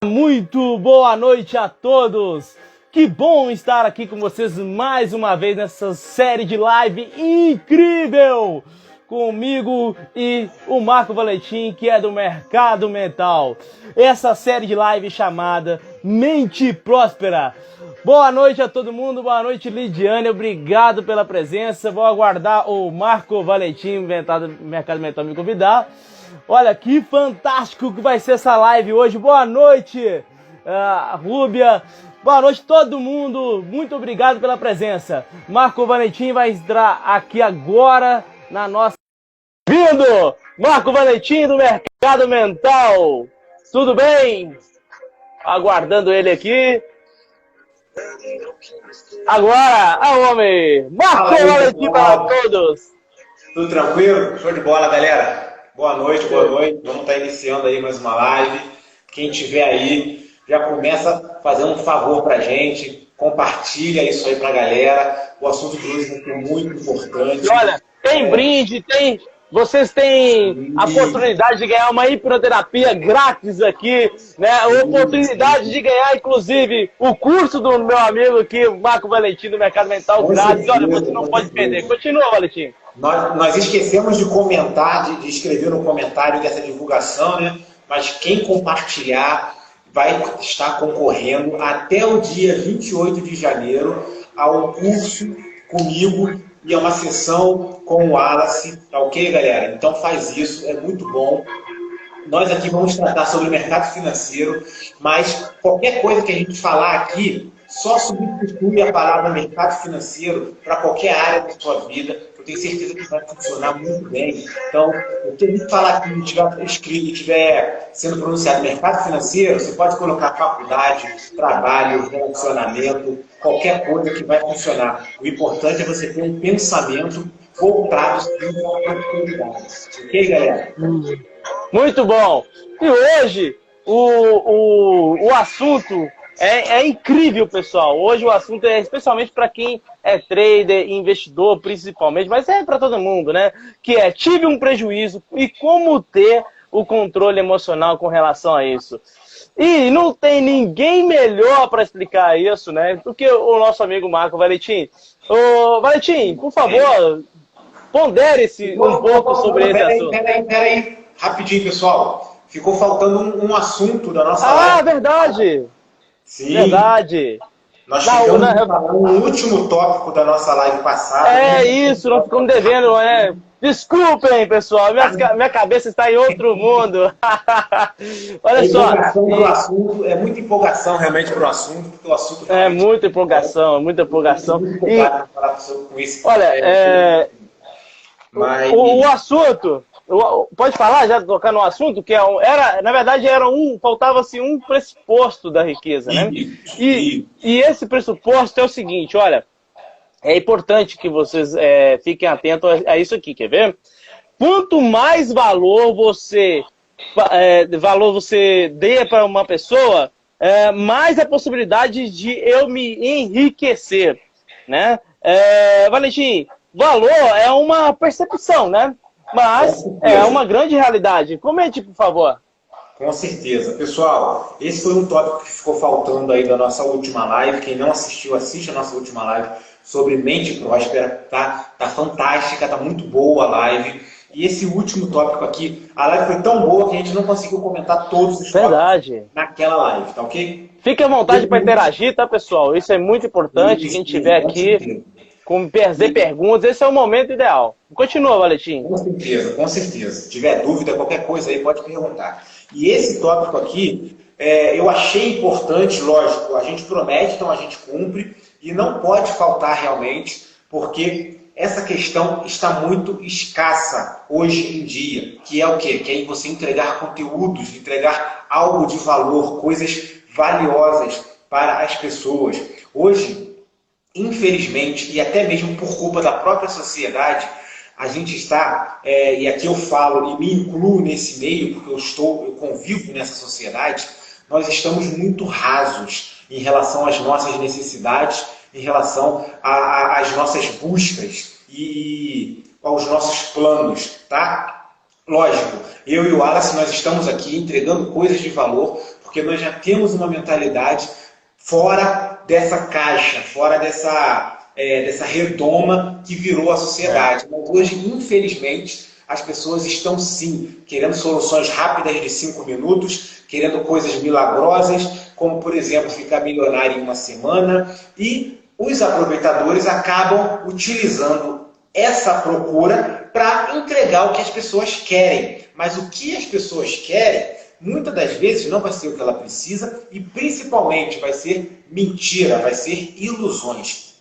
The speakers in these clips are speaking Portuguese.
Muito boa noite a todos! Que bom estar aqui com vocês mais uma vez nessa série de live incrível! Comigo e o Marco Valentim, que é do Mercado Mental. Essa série de live chamada Mente Próspera. Boa noite a todo mundo, boa noite Lidiane, obrigado pela presença. Vou aguardar o Marco Valentim, Mercado Mental, me convidar. Olha que fantástico que vai ser essa live hoje. Boa noite, Rúbia. Boa noite todo mundo. Muito obrigado pela presença. Marco Valentim vai entrar aqui agora na nossa... Vindo! Marco Valentim do Mercado Mental. Tudo bem? Aguardando ele aqui. Agora, homem! Marco Valentim para todos. Tudo tranquilo? Show de bola, galera. Boa noite, boa noite. Vamos estar iniciando aí mais uma live. Quem tiver aí, já começa fazendo um favor pra gente. Compartilha isso aí pra galera. O assunto de hoje é muito importante. E olha, tem brinde, vocês têm a oportunidade de ganhar uma hipnoterapia grátis aqui, né? A oportunidade de ganhar, inclusive, o curso do meu amigo aqui, Marco Valentim, do Mercado Mental grátis. Olha, você não pode perder. Continua, Valentim. Nós esquecemos de comentar, de escrever no comentário dessa divulgação, né? Mas quem compartilhar vai estar concorrendo até o dia 28 de janeiro ao curso comigo e a uma sessão com o Wallace, tá ok, galera? Então faz isso, é muito bom. Nós aqui vamos tratar sobre o mercado financeiro, mas qualquer coisa que a gente falar aqui só substitui a palavra mercado financeiro para qualquer área da sua vida. Eu tenho certeza que vai funcionar muito bem. Então, o que a gente falar aqui estiver escrito e estiver sendo pronunciado mercado financeiro, você pode colocar faculdade, trabalho, relacionamento, qualquer coisa que vai funcionar. O importante é você ter um pensamento voltado para a prosperidade. Ok, galera? Muito bom! E hoje o assunto é incrível, pessoal. Hoje o assunto é especialmente para quem é trader, investidor principalmente, mas é para todo mundo, né? Que é tive um prejuízo e como ter o controle emocional com relação a isso. E não tem ninguém melhor para explicar isso, né? Do que o nosso amigo Marco Valentim. Ô, Valentim, por favor, pondere-se um pouco sobre esse assunto. Peraí. Rapidinho, pessoal. Ficou faltando um assunto da nossa live. Ah, verdade! Sim. Verdade! Nós ficamos no último tópico da nossa live passada. É isso, nós ficamos devendo, né? Desculpem, pessoal, minha cabeça está em outro mundo. Olha só. É muita empolgação realmente para o assunto, porque o assunto é muita empolgação, muita empolgação. E, olha, o assunto. Pode falar, já tocar no assunto, que na verdade faltava-se um pressuposto da riqueza, né? E esse pressuposto é o seguinte, olha, é importante que vocês fiquem atentos a isso aqui, quer ver? Quanto mais valor você dê para uma pessoa, mais a possibilidade de eu me enriquecer, né? Valentim, valor é uma percepção, né? Mas é uma grande realidade. Comente, por favor. Com certeza. Pessoal, esse foi um tópico que ficou faltando aí da nossa última live. Quem não assistiu, assiste a nossa última live sobre mente próspera. Tá fantástica, tá muito boa a live. E esse último tópico aqui, a live foi tão boa que a gente não conseguiu comentar todos os tópicos naquela live, tá ok? Fique à vontade para interagir, tá, pessoal? Isso é muito importante. Quem estiver aqui... fazer perguntas, esse é o momento ideal. Continua, Valentim. Com certeza. Se tiver dúvida, qualquer coisa aí, pode perguntar. E esse tópico aqui, eu achei importante, lógico, a gente promete, então a gente cumpre, e não pode faltar realmente, porque essa questão está muito escassa hoje em dia, que é o quê? Que é você entregar conteúdos, entregar algo de valor, coisas valiosas para as pessoas. Hoje, infelizmente, e até mesmo por culpa da própria sociedade, a gente está, e aqui eu falo e me incluo nesse meio, porque eu convivo nessa sociedade, nós estamos muito rasos em relação às nossas necessidades, em relação às nossas buscas e aos nossos planos, tá? Lógico, eu e o Wallace, nós estamos aqui entregando coisas de valor, porque porque nós já temos uma mentalidade fora dessa caixa, fora dessa redoma que virou a sociedade. Mas hoje, infelizmente, as pessoas estão sim querendo soluções rápidas de 5 minutos, querendo coisas milagrosas, como, por exemplo, ficar milionário em uma semana, e os aproveitadores acabam utilizando essa procura para entregar o que as pessoas querem. Mas o que as pessoas querem, muitas das vezes, não vai ser o que ela precisa e, principalmente, vai ser mentira, vai ser ilusões.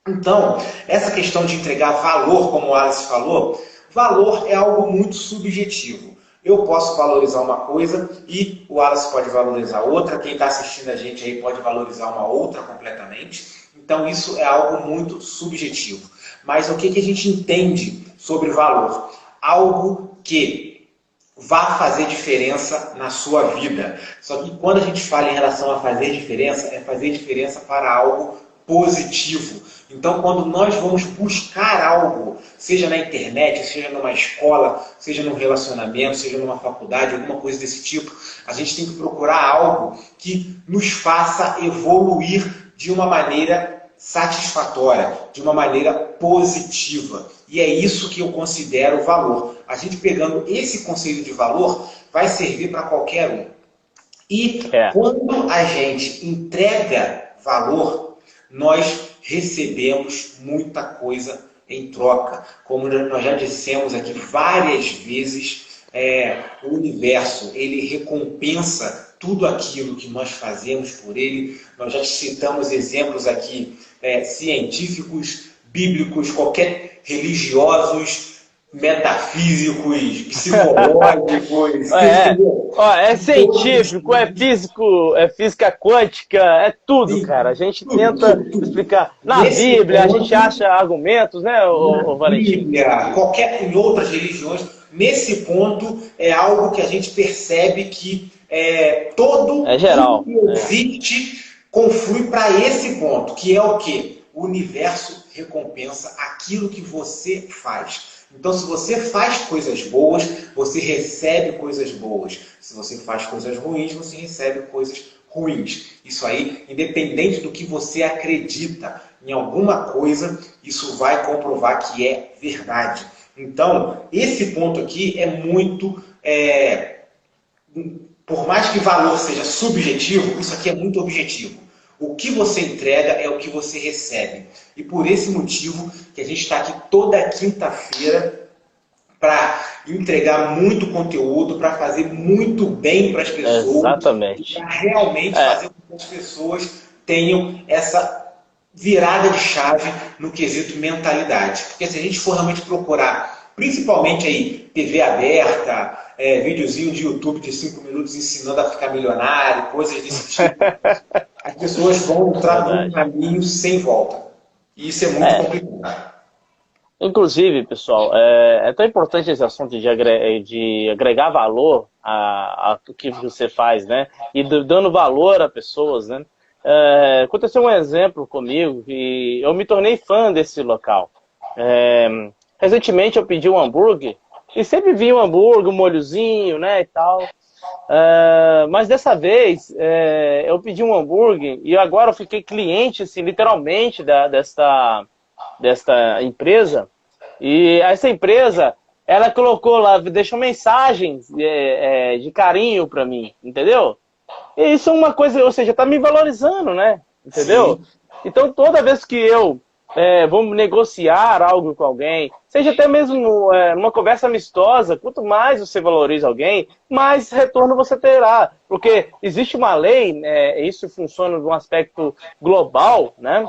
Então, essa questão de entregar valor, como o Alice falou, valor é algo muito subjetivo. Eu posso valorizar uma coisa e o Alice pode valorizar outra, quem está assistindo a gente aí pode valorizar uma outra completamente. Então, isso é algo muito subjetivo. Mas o que a gente entende sobre valor? Algo que vá fazer diferença na sua vida. Só que quando a gente fala em relação a fazer diferença, é fazer diferença para algo positivo. Então, quando nós vamos buscar algo, seja na internet, seja numa escola, seja num relacionamento, seja numa faculdade, alguma coisa desse tipo, a gente tem que procurar algo que nos faça evoluir de uma maneira satisfatória, de uma maneira positiva. E é isso que eu considero valor. A gente pegando esse conceito de valor, vai servir para qualquer um. E quando a gente entrega valor, nós recebemos muita coisa em troca. Como nós já dissemos aqui várias vezes, o universo, ele recompensa tudo aquilo que nós fazemos por ele. Nós já citamos exemplos aqui científicos, bíblicos, qualquer religiosos, metafísicos, psicológicos. É científico, é físico, é física quântica, é tudo, cara. A gente tenta explicar. Na Bíblia, a gente acha argumentos, né, Valentim? Bíblia, em outras religiões, nesse ponto é algo que a gente percebe que tudo que existe conflui para esse ponto, que é o quê? O universo recompensa aquilo que você faz. Então, se você faz coisas boas, você recebe coisas boas. Se você faz coisas ruins, você recebe coisas ruins. Isso aí, independente do que você acredita em alguma coisa, isso vai comprovar que é verdade. Então, esse ponto aqui é muito... por mais que valor seja subjetivo, isso aqui é muito objetivo. O que você entrega é o que você recebe. E por esse motivo que a gente está aqui toda quinta-feira para entregar muito conteúdo, para fazer muito bem para as pessoas. Exatamente. Para realmente fazer com que as pessoas tenham essa virada de chave no quesito mentalidade. Porque se a gente for realmente procurar, principalmente aí, TV aberta, videozinho de YouTube de 5 minutos ensinando a ficar milionário, coisas desse tipo, as pessoas vão entrar num caminho sem volta. E isso é muito complicado. Inclusive, pessoal, é tão importante esse assunto de agregar valor ao que você faz, né? E dando valor a pessoas, né? Aconteceu um exemplo comigo e eu me tornei fã desse local. Recentemente eu pedi um hambúrguer e sempre vinha um hambúrguer, um molhozinho, né, e tal. Mas dessa vez eu pedi um hambúrguer e agora eu fiquei cliente, assim, literalmente, desta empresa. E essa empresa, ela colocou lá, deixou mensagens de carinho para mim, entendeu? E isso é uma coisa, ou seja, tá me valorizando, né? Entendeu? Sim. Então toda vez que eu vamos negociar algo com alguém, seja até mesmo numa conversa amistosa, quanto mais você valoriza alguém, mais retorno você terá. Porque existe uma lei, isso funciona num aspecto global, né?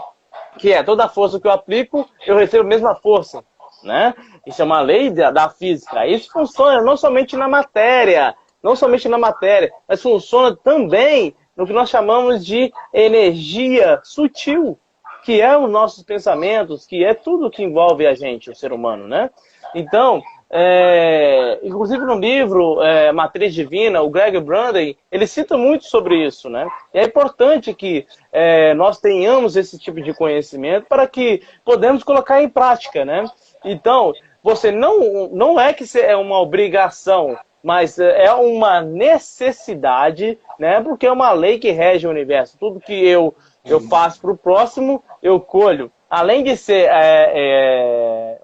Que é toda a força que eu aplico, eu recebo a mesma força, né? Isso é uma lei da física. Isso funciona não somente na matéria, mas funciona também no que nós chamamos de energia sutil, que é os nossos pensamentos, que é tudo que envolve a gente, o ser humano, né? Então, inclusive no livro Matriz Divina, o Greg Braden, ele cita muito sobre isso, né? E é importante que nós tenhamos esse tipo de conhecimento para que podemos colocar em prática, né? Então, você não é que é uma obrigação, mas é uma necessidade né? Porque é uma lei que rege o universo. Tudo que eu faço para o próximo, eu colho. Além de ser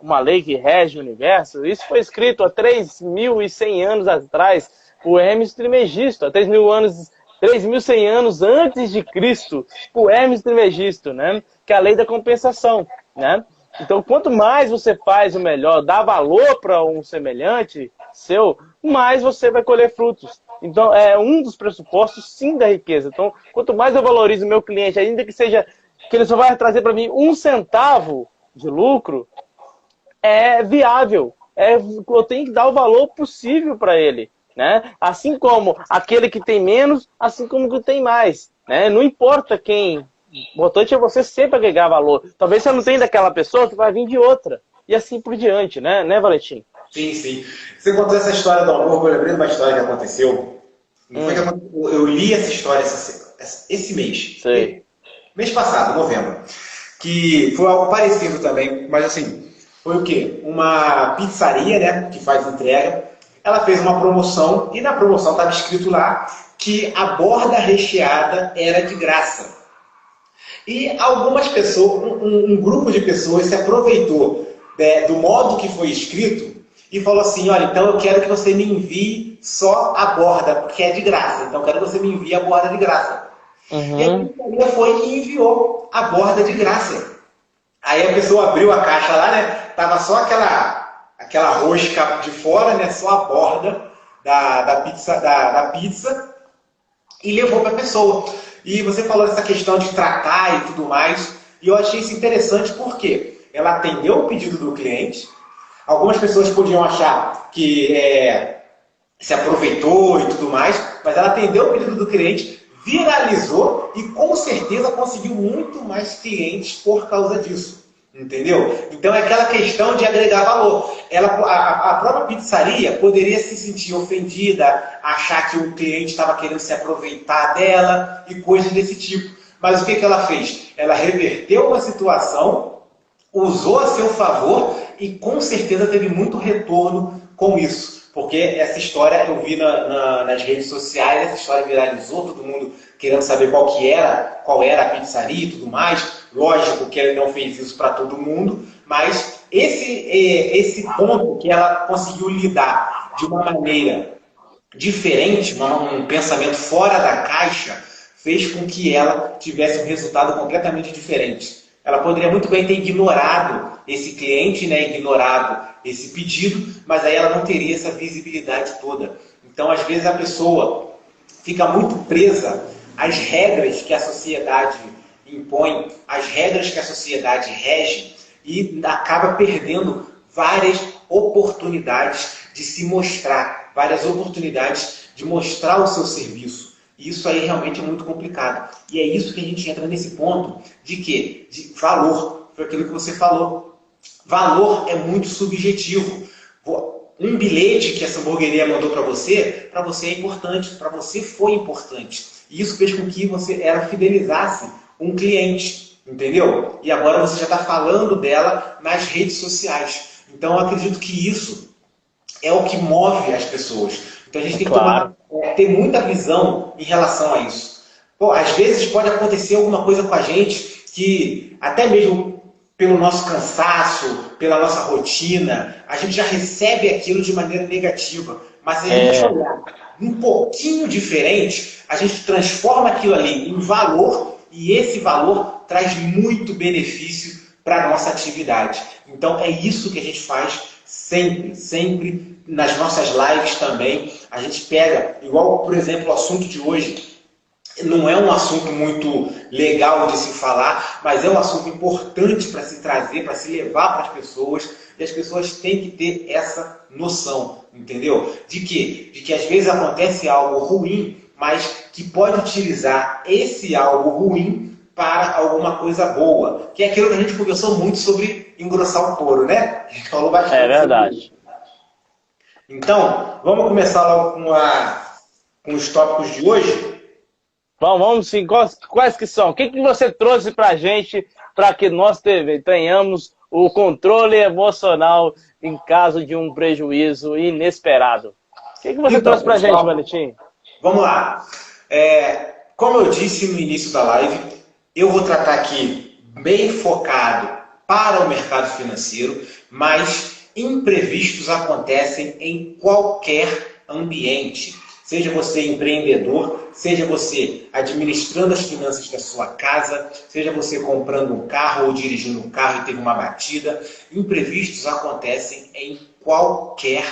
uma lei que rege o universo, isso foi escrito há 3.100 anos atrás por Hermes Trismegisto, há 3.100 anos antes de Cristo, por Hermes Trismegisto, né? Que é a lei da compensação, né? Então, quanto mais você faz o melhor, dá valor para um semelhante seu, mais você vai colher frutos. Então, é um dos pressupostos, sim, da riqueza. Então, quanto mais eu valorizo o meu cliente, ainda que seja que ele só vai trazer para mim 1 centavo de lucro, é viável. Eu tenho que dar o valor possível para ele, né? Assim como aquele que tem menos, assim como o que tem mais, né? Não importa quem. O importante é você sempre agregar valor. Talvez você não tenha daquela pessoa que vai vir de outra. E assim por diante, né, Valentim? Sim, sim. Você contou essa história do amor, eu lembrei de uma história que aconteceu. Eu li essa história esse mês. Sei. Mês passado, novembro. Que foi algo parecido também, mas assim, foi o quê? Uma pizzaria, né, que faz entrega. Ela fez uma promoção e na promoção estava escrito lá que a borda recheada era de graça. E algumas pessoas, um grupo de pessoas se aproveitou do modo que foi escrito e falou assim, olha, então eu quero que você me envie só a borda, porque é de graça. Então eu quero que você me envie a borda de graça. E a pizzaria foi e enviou a borda de graça. Aí a pessoa abriu a caixa lá, né? Tava só aquela rosca de fora, né? Só a borda da pizza e levou para a pessoa. E você falou dessa questão de tratar e tudo mais, e eu achei isso interessante porque ela atendeu o pedido do cliente. Algumas pessoas podiam achar que se aproveitou e tudo mais, mas ela atendeu o pedido do cliente, viralizou e com certeza conseguiu muito mais clientes por causa disso. Entendeu? Então é aquela questão de agregar valor. A própria pizzaria poderia se sentir ofendida, achar que o cliente estava querendo se aproveitar dela e coisas desse tipo. Mas o que ela fez? Ela reverteu uma situação, usou a seu favor e com certeza teve muito retorno com isso. Porque essa história eu vi nas redes sociais, essa história viralizou, todo mundo querendo saber qual era a pizzaria e tudo mais. Lógico que ele não fez isso para todo mundo, mas esse ponto que ela conseguiu lidar de uma maneira diferente, um pensamento fora da caixa, fez com que ela tivesse um resultado completamente diferente. Ela poderia muito bem ter ignorado esse cliente, né, ignorado esse pedido, mas aí ela não teria essa visibilidade toda. Então, às vezes, a pessoa fica muito presa às regras que a sociedade impõe, às regras que a sociedade rege e acaba perdendo várias oportunidades de se mostrar, várias oportunidades de mostrar o seu serviço. E isso aí realmente é muito complicado. E é isso que a gente entra nesse ponto de quê? De valor. Foi aquilo que você falou. Valor é muito subjetivo. Um bilhete que essa hamburgueria mandou para você é importante, para você foi importante. E isso fez com que você fidelizasse um cliente, entendeu? E agora você já está falando dela nas redes sociais. Então eu acredito que isso é o que move as pessoas. Então a gente tem que ter muita visão em relação a isso. Pô, às vezes pode acontecer alguma coisa com a gente que, até mesmo pelo nosso cansaço, pela nossa rotina, a gente já recebe aquilo de maneira negativa. Mas se a gente olhar um pouquinho diferente, a gente transforma aquilo ali em valor e esse valor traz muito benefício para a nossa atividade. Então é isso que a gente faz sempre nas nossas lives também. A gente pega, igual por exemplo o assunto de hoje, não é um assunto muito legal de se falar, mas é um assunto importante para se trazer, para se levar para as pessoas, e as pessoas têm que ter essa noção, entendeu? De que às vezes acontece algo ruim, mas que pode utilizar esse algo ruim para alguma coisa boa, que é aquilo que a gente conversou muito sobre engrossar o couro, né? A gente falou bastante. É verdade. Então, vamos começar logo com os tópicos de hoje? Vamos sim. Quais que são? O que você trouxe para a gente para que nós tenhamos o controle emocional em caso de um prejuízo inesperado? O que você trouxe para a gente, Valentim? Vamos lá. Como eu disse no início da live, eu vou tratar aqui bem focado para o mercado financeiro, mas imprevistos acontecem em qualquer ambiente. Seja você empreendedor, seja você administrando as finanças da sua casa, seja você comprando um carro ou dirigindo um carro e teve uma batida, imprevistos acontecem em qualquer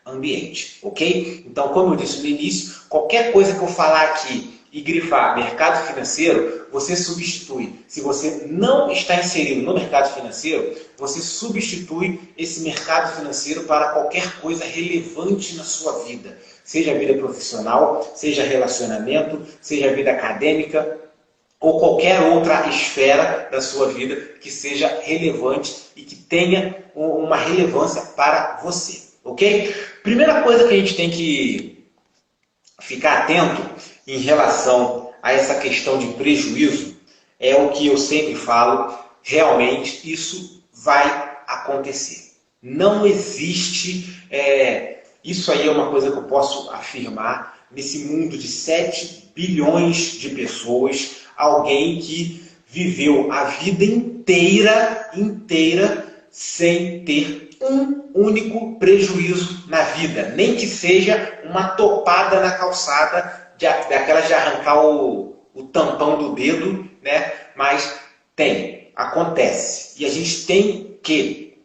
ambiente, ok? Então, como eu disse no início, qualquer coisa que eu falar aqui e grifar mercado financeiro, você substitui. Se você não está inserido no mercado financeiro, você substitui esse mercado financeiro para qualquer coisa relevante na sua vida. Seja vida profissional, seja relacionamento, seja vida acadêmica, ou qualquer outra esfera da sua vida que seja relevante e que tenha uma relevância para você, ok? Primeira coisa que a gente tem que ficar atento em relação a essa questão de prejuízo é o que eu sempre falo, realmente isso vai acontecer. Não existe, isso aí é uma coisa que eu posso afirmar, nesse mundo de 7 bilhões de pessoas, alguém que viveu a vida inteira sem ter um único prejuízo na vida. Nem que seja uma topada na calçada, daquelas de arrancar o tampão do dedo, né? Mas acontece. E a gente tem que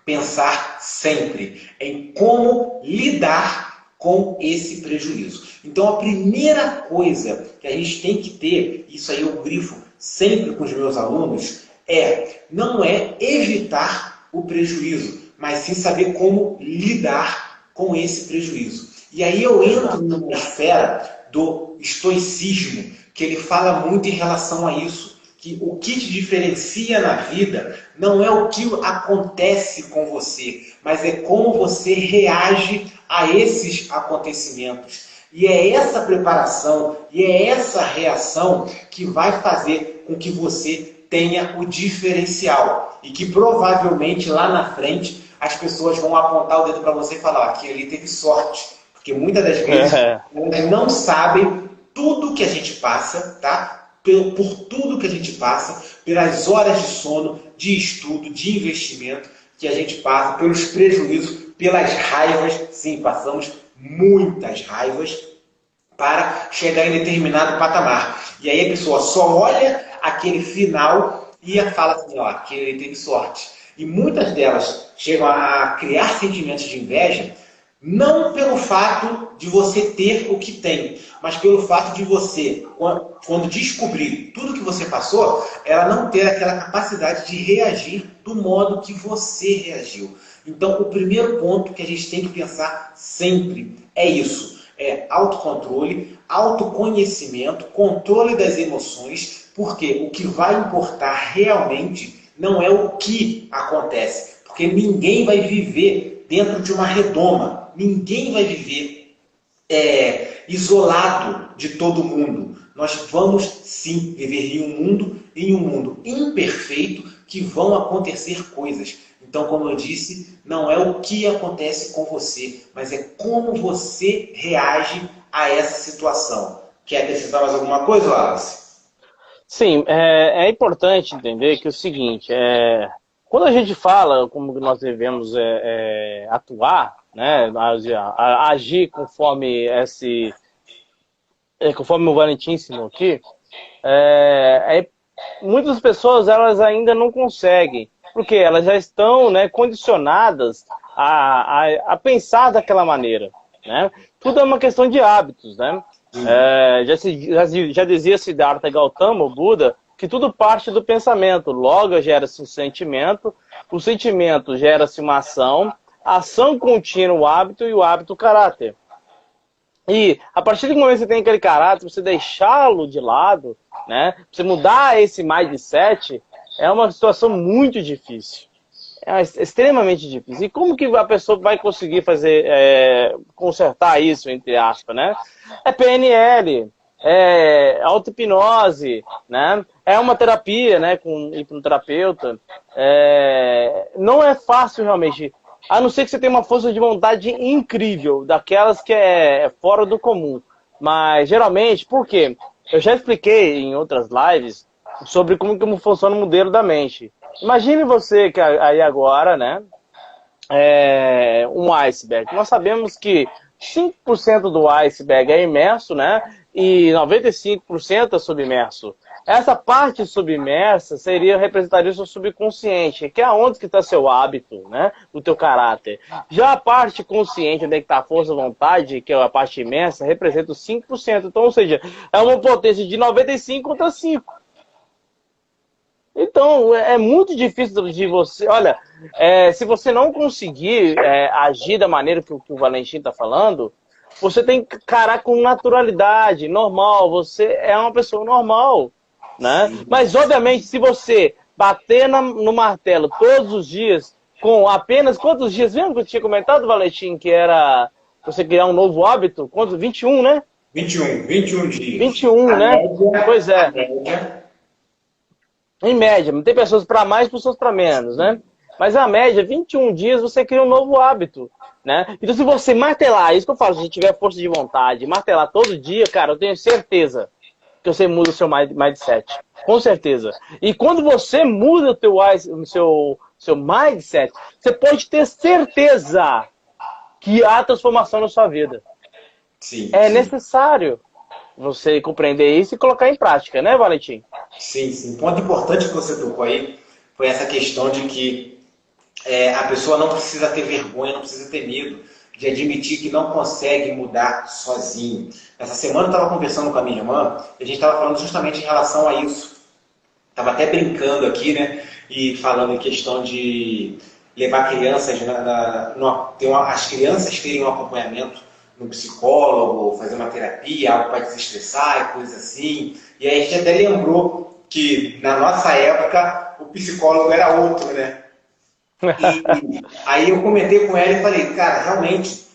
pensar sempre em como lidar com esse prejuízo. Então, a primeira coisa que a gente tem que ter, isso aí eu grifo sempre com os meus alunos, não é evitar o prejuízo, mas sim saber como lidar com esse prejuízo. E aí eu entro numa esfera do estoicismo, que ele fala muito em relação a isso, que o que te diferencia na vida não é o que acontece com você, mas é como você reage a esses acontecimentos. E é essa preparação, e é essa reação que vai fazer com que você tenha o diferencial. E que provavelmente lá na frente as pessoas vão apontar o dedo para você e falar, aquele ali teve sorte. Porque muitas das vezes elas não sabem tudo que a gente passa, tá? Por tudo que a gente passa, pelas horas de sono, de estudo, de investimento que a gente passa, pelos prejuízos, pelas raivas, sim, passamos muitas raivas para chegar em determinado patamar. E aí a pessoa só olha aquele final e fala assim, aquele teve sorte. E muitas delas chegam a criar sentimentos de inveja, não pelo fato de você ter o que tem, mas pelo fato de você, quando descobrir tudo que você passou, ela não ter aquela capacidade de reagir do modo que você reagiu. Então, o primeiro ponto que a gente tem que pensar sempre é isso. É autocontrole, autoconhecimento, controle das emoções, porque o que vai importar realmente não é o que acontece, porque ninguém vai viver dentro de uma redoma, ninguém vai viver isolado de todo mundo. Nós vamos sim viver em um mundo imperfeito que vão acontecer coisas. Então, como eu disse, não é o que acontece com você, mas é como você reage a essa situação. Quer acrescentar mais alguma coisa, Wallace? Sim, é importante entender que é o seguinte, quando a gente fala como nós devemos atuar, né, agir conforme conforme o Valentim ensinou aqui, muitas pessoas elas ainda não conseguem, porque elas já estão, né, condicionadas a pensar daquela maneira, né? Tudo é uma questão de hábitos, né? Já dizia Siddhartha Gautama, o Buda, que tudo parte do pensamento. Logo gera-se um sentimento, o sentimento gera-se uma ação, a ação contínua o hábito e o hábito o caráter. E a partir do momento que você tem aquele caráter, você deixá-lo de lado, né, você mudar esse mindset, é uma situação muito difícil. É extremamente difícil. E como que a pessoa vai conseguir consertar isso, entre aspas, né? É PNL, é auto-hipnose, né? É uma terapia, né, com hipnoterapeuta. Não é fácil realmente, a não ser que você tenha uma força de vontade incrível, daquelas que é fora do comum. Mas geralmente, por quê? Eu já expliquei em outras lives sobre como funciona o modelo da mente. Imagine você que aí agora, né, um iceberg. Nós sabemos que 5% do iceberg é imerso, né? E 95% é submerso. Essa parte submersa representaria o seu subconsciente, que é onde que está seu hábito, né? O teu caráter. Já a parte consciente, onde é que está a força e vontade, que é a parte imersa, representa os 5%. Então, ou seja, é uma potência de 95 contra 5. Então, é muito difícil de você. Olha, se você não conseguir agir da maneira que o Valentim está falando, você tem que encarar com naturalidade, normal. Você é uma pessoa normal, né? Sim. Mas, obviamente, se você bater no martelo todos os dias, com apenas quantos dias mesmo que eu tinha comentado, Valentim, que era você criar um novo hábito? Quantos? 21, né? 21 dias. 21, né? Pois A é. média, Em média, tem pessoas para mais, pessoas para menos, né? Mas a média, 21 dias, você cria um novo hábito, né? Então, se você martelar, isso que eu falo, se você tiver força de vontade, martelar todo dia, cara, eu tenho certeza que você muda o seu mindset. Com certeza. E quando você muda o seu mindset, você pode ter certeza que há transformação na sua vida. sim, É sim. necessário você compreender isso e colocar em prática, né, Valentim? Sim, sim. Ponto importante que você tocou aí foi essa questão de que a pessoa não precisa ter vergonha, não precisa ter medo de admitir que não consegue mudar sozinho. Essa semana eu estava conversando com a minha irmã e a gente estava falando justamente em relação a isso. Estava até brincando aqui, né? E falando em questão de levar crianças, as crianças terem um acompanhamento no psicólogo, fazer uma terapia, algo para desestressar e coisas assim. E aí a gente até lembrou que na nossa época o psicólogo era outro, né? E aí eu comentei com ela e falei, cara, realmente,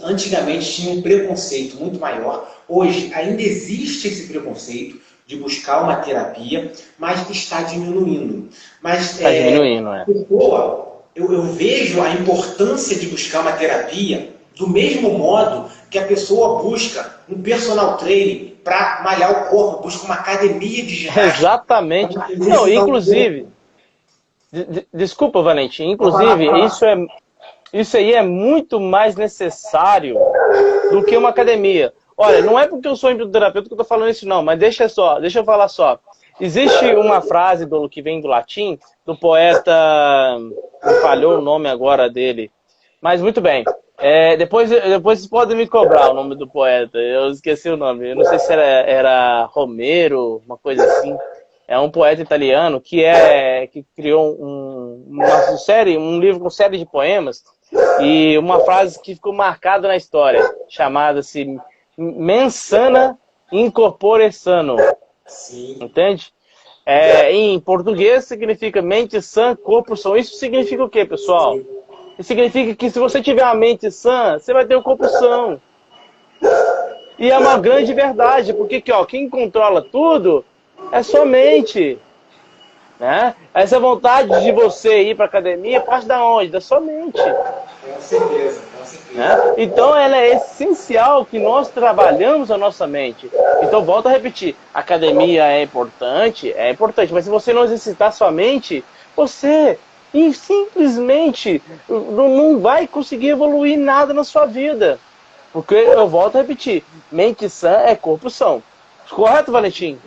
antigamente tinha um preconceito muito maior. Hoje ainda existe esse preconceito de buscar uma terapia, mas está diminuindo. Mas Tá diminuindo, a pessoa, eu vejo a importância de buscar uma terapia do mesmo modo que a pessoa busca um personal trainer para malhar o corpo, busca uma academia de ginástica Exatamente. para Não, exercitar o inclusive, corpo. desculpa, Valentim, Para falar, inclusive, isso aí é muito mais necessário do que uma academia. Olha, não é porque eu sou hipnoterapeuta que eu estou falando isso, não, mas deixa eu falar só. Existe uma frase que vem do latim, do poeta, me falhou o nome agora dele, mas muito bem. Depois vocês podem me cobrar o nome do poeta, eu esqueci o nome, eu não sei se era Romero, uma coisa assim. É um poeta italiano que criou um livro com série de poemas e uma frase que ficou marcada na história, chamada-se mens sana in corpore sano, sim, entende? Em português significa mente sã, corpo são. Isso significa o quê, pessoal? sim. Isso significa que se você tiver a mente sã, você vai ter o corpo são. E é uma grande verdade, porque quem controla tudo é sua mente. Né? Essa vontade de você ir para academia parte da onde? Da sua mente. Com certeza, com certeza. Né? Então ela é essencial que nós trabalhamos a nossa mente. Então volto a repetir, academia é importante, mas se você não exercitar sua mente, você simplesmente não vai conseguir evoluir nada na sua vida. Porque eu volto a repetir, mente sã é corpo são. Correto, Valentim?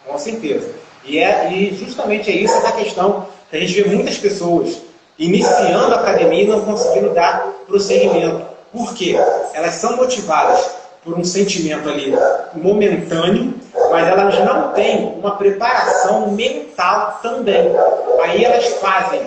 Com certeza. E justamente é isso a questão que a gente vê muitas pessoas iniciando a academia e não conseguindo dar prosseguimento. Por quê? Elas são motivadas por um sentimento ali momentâneo, mas elas não têm uma preparação mental também. Aí elas fazem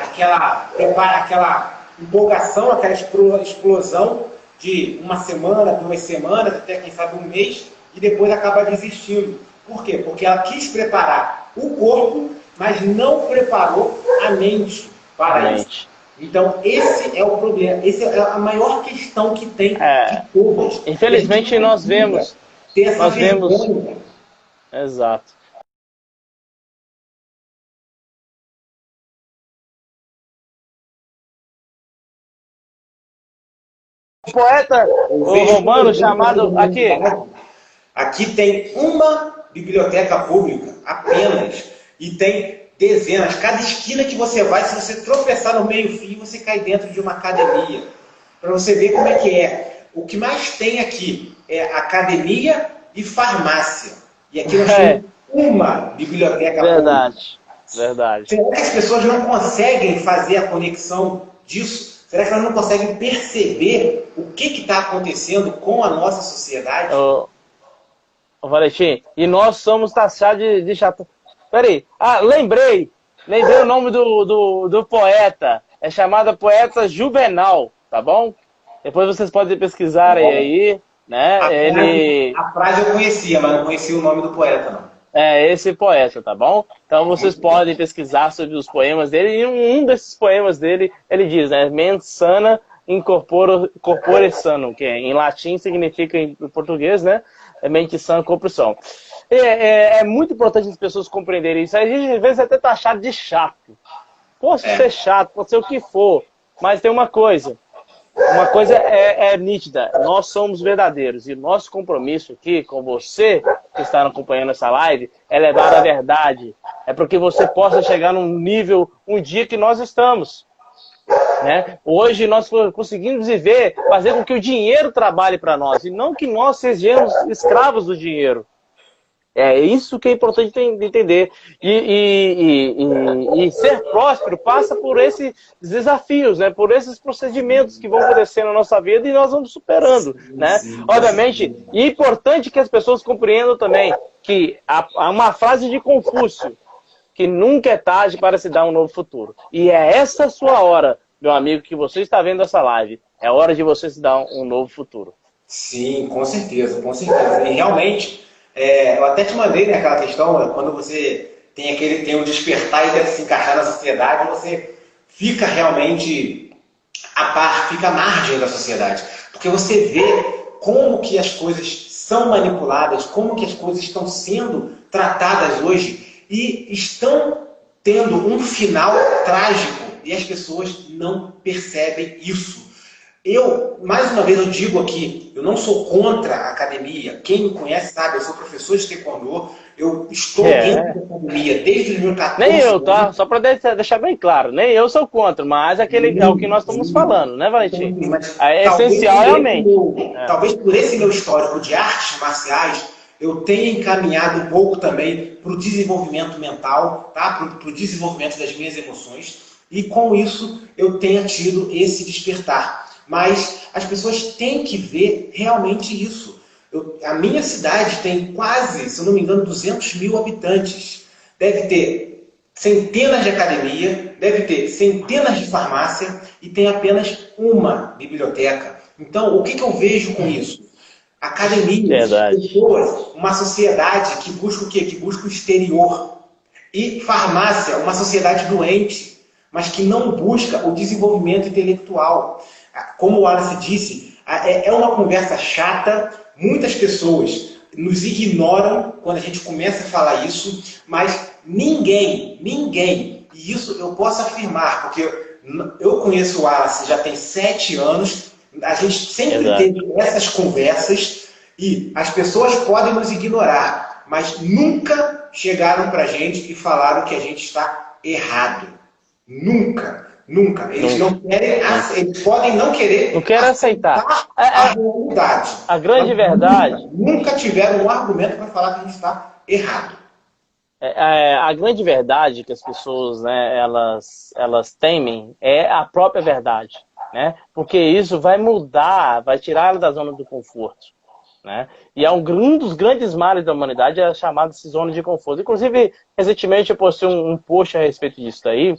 aquela empolgação, aquela explosão de uma semana, 2 semanas, até quem sabe um mês, e depois acaba desistindo. Por quê? Porque ela quis preparar o corpo, mas não preparou a mente para isso. Então, esse é o problema, essa é a maior questão que tem de todas. Que a gente Infelizmente não precisa ter essa nós vemos, vergonha. exato. poeta, Eu o vejo romano chamado aqui. Aqui tem uma biblioteca pública apenas e tem dezenas. Cada esquina que você vai, se você tropeçar no meio-fio, você cai dentro de uma academia. Para você ver como é que é. O que mais tem aqui é academia e farmácia. E aqui nós temos uma biblioteca pública. Verdade, verdade. Será que as pessoas não conseguem fazer a conexão disso? Será que elas não conseguem perceber o que está acontecendo com a nossa sociedade? Ô, Valentim, e nós somos taxados de chato. Peraí, lembrei o nome do poeta. É chamado poeta Juvenal, tá bom? Depois vocês podem pesquisar aí, né? A frase eu conhecia, mas não conhecia o nome do poeta, não. É esse poeta, tá bom? Então vocês podem pesquisar sobre os poemas dele. E um desses poemas dele, ele diz, né? Mens sana in corpore sano, que em latim significa, em português, né? Mente sã, corpo são. É muito importante as pessoas compreenderem isso. A gente às vezes até tá achado de chato. Pode ser chato, pode ser o que for. Mas tem uma coisa é nítida, nós somos verdadeiros e nosso compromisso aqui com você que está acompanhando essa live é levar a verdade, é para que você possa chegar num nível, um dia que nós estamos, né? Hoje nós conseguimos viver, fazer com que o dinheiro trabalhe para nós e não que nós sejamos escravos do dinheiro. É isso que é importante entender. E ser próspero passa por esses desafios, né? Por esses procedimentos que vão acontecendo na nossa vida e nós vamos superando, né? Obviamente, e é importante que as pessoas compreendam também que há uma frase de Confúcio, que nunca é tarde para se dar um novo futuro. E é essa a sua hora, meu amigo, que você está vendo essa live. É hora de você se dar um novo futuro. Sim, com certeza, com certeza. E realmente... eu até te mandei, né, aquela questão, quando você tem um despertar e tenta se encaixar na sociedade, você fica realmente a par, fica à margem da sociedade. Porque você vê como que as coisas são manipuladas, como que as coisas estão sendo tratadas hoje e estão tendo um final trágico e as pessoas não percebem isso. Mais uma vez eu digo aqui, eu não sou contra a academia. Quem me conhece sabe, eu sou professor de taekwondo, eu estou dentro da academia desde os meus 14 Nem eu, tá? Só para deixar bem claro, nem eu sou contra, mas é o que nós estamos falando, né, Valentim? É essencial realmente. Talvez por esse meu histórico de artes marciais, eu tenha encaminhado um pouco também para o desenvolvimento mental, tá? Para o desenvolvimento das minhas emoções, e com isso eu tenha tido esse despertar. Mas as pessoas têm que ver realmente isso. A minha cidade tem quase, se eu não me engano, 200 mil habitantes. Deve ter centenas de academia, deve ter centenas de farmácia e tem apenas uma biblioteca. Então, o que eu vejo com isso? Academias, pessoas, uma sociedade que busca o quê? Que busca o exterior. E farmácia, uma sociedade doente, mas que não busca o desenvolvimento intelectual. Como o Wallace disse, é uma conversa chata, muitas pessoas nos ignoram quando a gente começa a falar isso, mas ninguém, e isso eu posso afirmar, porque eu conheço o Wallace já tem 7 anos, a gente sempre teve essas conversas e as pessoas podem nos ignorar, mas nunca chegaram pra gente e falaram que a gente está errado. Nunca. Eles não querem, eles podem não querer. Não querem aceitar a realidade. A grande verdade. Nunca tiveram um argumento para falar que a gente está errado. A grande verdade que as pessoas, né, elas temem é a própria verdade, né? Porque isso vai mudar, vai tirar ela da zona do conforto. Né? E é um dos grandes males da humanidade, é chamado de zona de conforto. Inclusive, recentemente eu postei um post a respeito disso daí,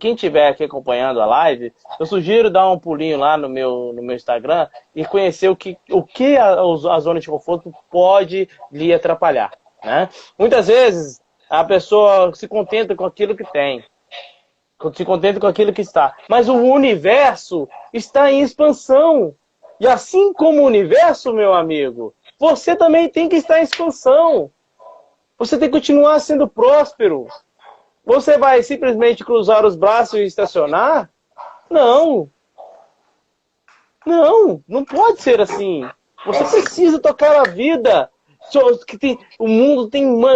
quem estiver aqui acompanhando a live, eu sugiro dar um pulinho lá no meu Instagram e conhecer o que a zona de conforto pode lhe atrapalhar. Né? Muitas vezes a pessoa se contenta com aquilo que tem, se contenta com aquilo que está, mas o universo está em expansão. E assim como o universo, meu amigo, você também tem que estar em expansão. Você tem que continuar sendo próspero. Você vai simplesmente cruzar os braços e estacionar? Não. Não, não pode ser assim. Você precisa tocar a vida. O mundo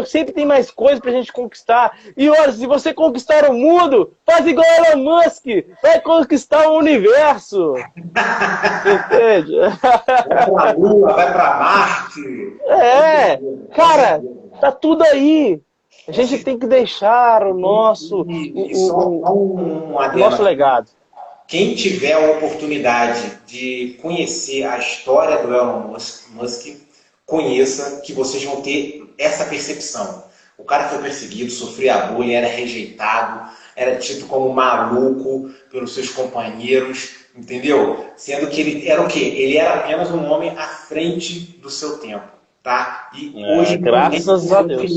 sempre tem mais coisas pra gente conquistar. E olha, se você conquistar o mundo, faz igual Elon Musk, vai conquistar o universo. Entende? Vai pra Lua, vai pra Marte. Cara, tá tudo aí. A gente tem que deixar o nosso, o nosso legado. Quem tiver a oportunidade de conhecer a história do Elon Musk, conheça que vocês vão ter essa percepção. O cara foi perseguido, sofria bullying, era rejeitado, era tido como maluco pelos seus companheiros, entendeu? Sendo que ele era o quê? Ele era apenas um homem à frente do seu tempo, tá? E hoje, graças a Deus.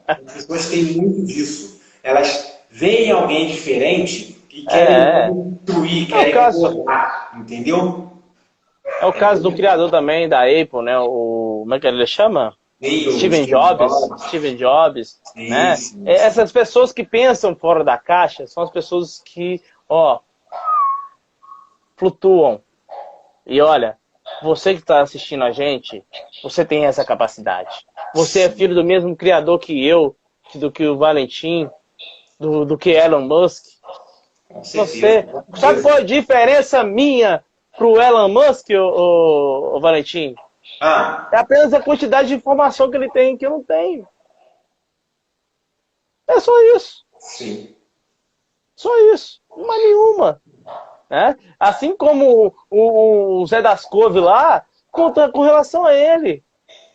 As pessoas têm muito disso. Elas veem alguém diferente e querem destruir, querem cortar, entendeu? É o caso do criador também da Apple, né? Como é que ele chama? Steve Jobs, né? Essas pessoas que pensam fora da caixa são as pessoas que, flutuam. E olha, você que está assistindo a gente, você tem essa capacidade. Você é filho do mesmo criador que eu, do que o Valentim, do que Elon Musk. Você sabe qual é a diferença minha pro Elon Musk, o Valentim? É apenas a quantidade de informação que ele tem que eu não tenho. É só isso. Sim. Só isso. Não é nenhuma. Né? Assim como o Zé das Couve lá, com relação a ele.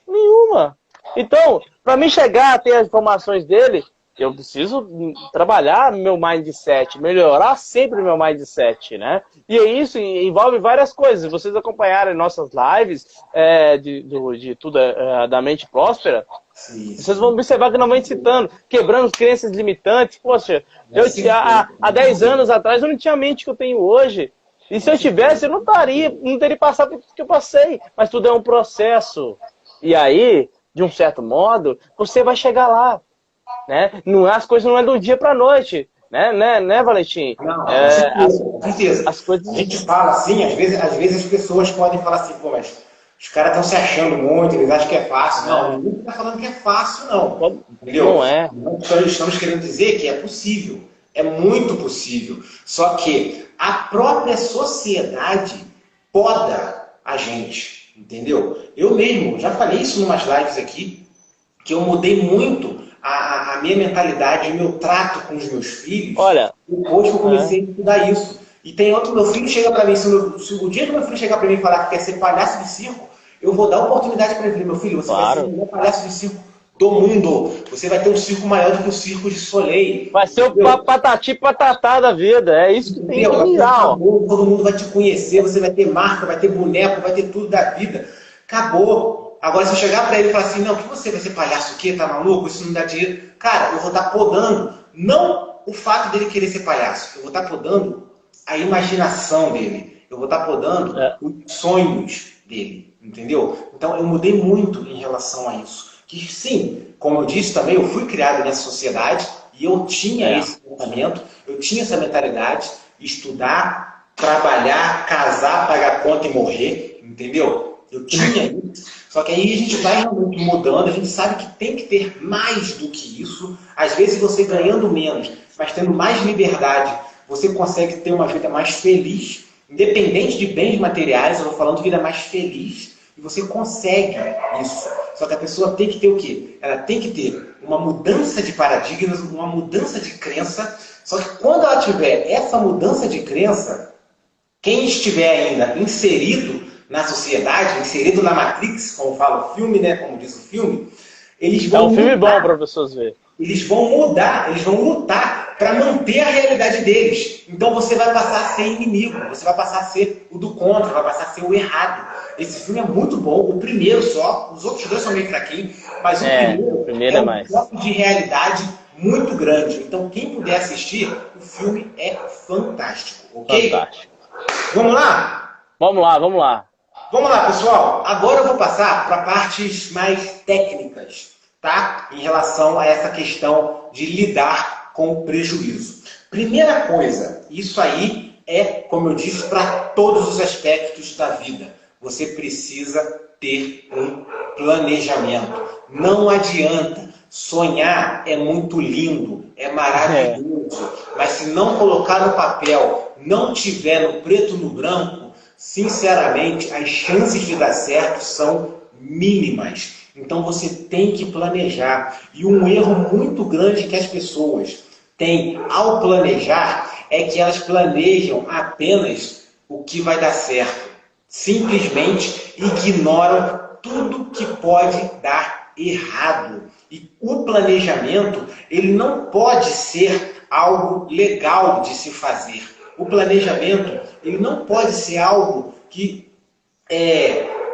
Nenhuma. Então, para mim chegar a ter as informações dele, eu preciso trabalhar meu mindset, melhorar sempre o meu mindset, né? E isso envolve várias coisas. Se vocês acompanharem nossas lives de tudo da mente próspera, vocês vão observar que não vem citando, quebrando crenças limitantes. Poxa, há 10 anos atrás eu não tinha a mente que eu tenho hoje. E se eu tivesse, eu não teria passado pelo que eu passei. Mas tudo é um processo. E aí, de um certo modo, você vai chegar lá. Né? As coisas não é do dia para a noite, né, Valentim? Não, com certeza. As coisas... A gente fala assim, às vezes as pessoas podem falar assim, pô, mas os caras estão se achando muito, eles acham que é fácil. Não, ninguém está falando que é fácil, não. Entendeu? Não é. Estamos querendo dizer que é possível, é muito possível. Só que a própria sociedade poda a gente, entendeu? Eu mesmo, já falei isso em umas lives aqui, que eu mudei muito a minha mentalidade, o meu trato com os meus filhos, depois que eu comecei a estudar isso. E tem outro, meu filho chega para mim, se o dia que meu filho chegar para mim e falar que quer ser palhaço de circo, eu vou dar oportunidade para ele. Meu filho, você vai ser o melhor palhaço de circo do mundo. Você vai ter um circo maior do que o circo de Soleil. Vai ser o patati patatá da vida. É isso que tem que virar. Todo mundo vai te conhecer, você vai ter marca, vai ter boneco, vai ter tudo da vida. Acabou. Agora, se eu chegar para ele e falar assim, não, que você vai ser palhaço o quê? Tá maluco? Isso não dá dinheiro. Cara, eu vou estar podando, não o fato dele querer ser palhaço, eu vou estar podando a imaginação dele, eu vou estar podando os sonhos dele, entendeu? Então, eu mudei muito em relação a isso. Que sim, como eu disse também, eu fui criado nessa sociedade e eu tinha esse pensamento, eu tinha essa mentalidade, estudar, trabalhar, casar, pagar conta e morrer, entendeu? Eu tinha isso. Só que aí a gente vai realmente mudando, a gente sabe que tem que ter mais do que isso. Às vezes você ganhando menos, mas tendo mais liberdade, você consegue ter uma vida mais feliz, independente de bens materiais, eu vou falando de vida mais feliz, e você consegue isso. Só que a pessoa tem que ter o quê? Ela tem que ter uma mudança de paradigmas, uma mudança de crença, só que quando ela tiver essa mudança de crença, quem estiver ainda inserido na sociedade, inserido na Matrix, como fala o filme, né? Como diz o filme, eles vão. É um filme bom para pessoas verem. Eles vão mudar, eles vão lutar para manter a realidade deles. Então você vai passar a ser inimigo, você vai passar a ser o do contra, vai passar a ser o errado. Esse filme é muito bom, o primeiro só, os outros dois são meio fraquinhos, mas o primeiro é um choque de realidade muito grande. Então quem puder assistir, o filme é fantástico, ok? Fantástico. Vamos lá? Vamos lá, vamos lá. Vamos lá, pessoal. Agora eu vou passar para partes mais técnicas, tá? Em relação a essa questão de lidar com o prejuízo. Primeira coisa, isso aí é, como eu disse, para todos os aspectos da vida. Você precisa ter um planejamento. Não adianta. Sonhar é muito lindo, é maravilhoso, mas se não colocar no papel, não tiver no preto no branco, sinceramente, as chances de dar certo são mínimas. Então você tem que planejar. E um erro muito grande que as pessoas têm ao planejar é que elas planejam apenas o que vai dar certo. Simplesmente ignoram tudo que pode dar errado. E o planejamento, ele não pode ser algo legal de se fazer. O planejamento, ele não pode ser algo que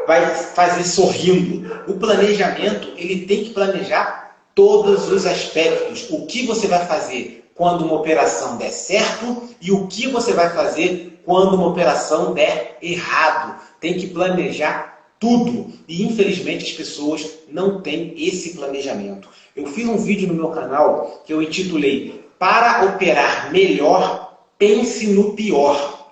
vai fazer sorrindo. O planejamento, ele tem que planejar todos os aspectos. O que você vai fazer quando uma operação der certo e o que você vai fazer quando uma operação der errado. Tem que planejar tudo. E infelizmente as pessoas não têm esse planejamento. Eu fiz um vídeo no meu canal que eu intitulei "Para operar melhor, pense no pior".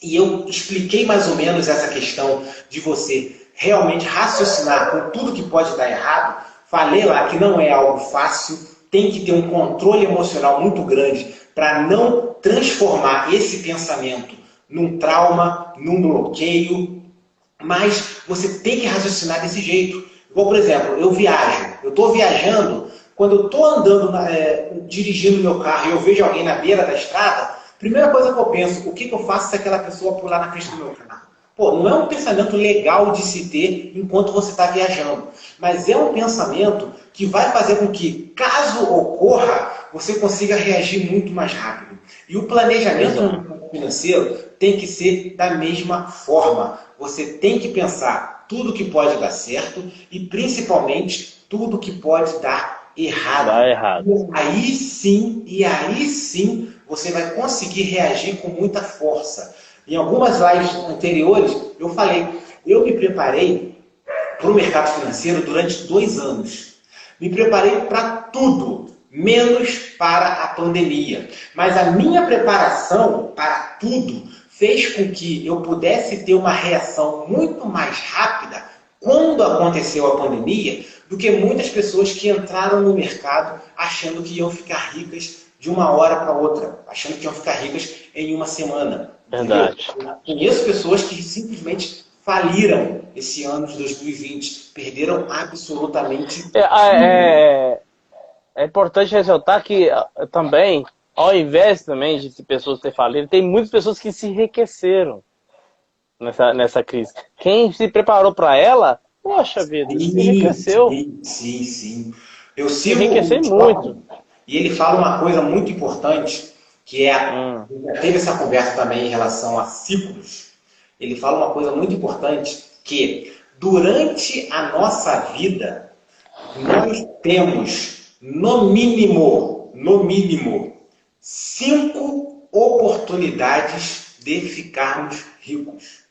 E eu expliquei mais ou menos essa questão de você realmente raciocinar com tudo que pode dar errado. Falei lá que não é algo fácil, tem que ter um controle emocional muito grande para não transformar esse pensamento num trauma, num bloqueio, mas você tem que raciocinar desse jeito. Igual, por exemplo, eu viajo, eu estou viajando, quando eu estou andando, dirigindo meu carro e eu vejo alguém na beira da estrada, primeira coisa que eu penso, o que eu faço se aquela pessoa pular na frente do meu carro? Pô, não é um pensamento legal de se ter enquanto você está viajando, mas é um pensamento que vai fazer com que, caso ocorra, você consiga reagir muito mais rápido. E o planejamento financeiro tem que ser da mesma forma. Você tem que pensar tudo que pode dar certo e, principalmente, tudo que pode dar errado. Dá errado. E aí sim, você vai conseguir reagir com muita força. Em algumas lives anteriores, eu falei, eu me preparei para o mercado financeiro durante 2 anos. Me preparei para tudo, menos para a pandemia. Mas a minha preparação para tudo fez com que eu pudesse ter uma reação muito mais rápida quando aconteceu a pandemia do que muitas pessoas que entraram no mercado achando que iam ficar ricas de uma hora para outra, achando que iam ficar ricas em uma semana. Verdade. Eu conheço pessoas que simplesmente faliram esse ano de 2020, perderam absolutamente tudo. É importante ressaltar que também, ao invés também de pessoas ter falido, tem muitas pessoas que se enriqueceram nessa crise. Quem se preparou para ela, poxa vida, se enriqueceu. Sim. Eu Se sigo enriqueceu muito. e ele fala uma coisa muito importante, que teve essa conversa também em relação a ciclos. Ele fala uma coisa muito importante, que durante a nossa vida, nós temos, no mínimo, 5 oportunidades de ficarmos ricos.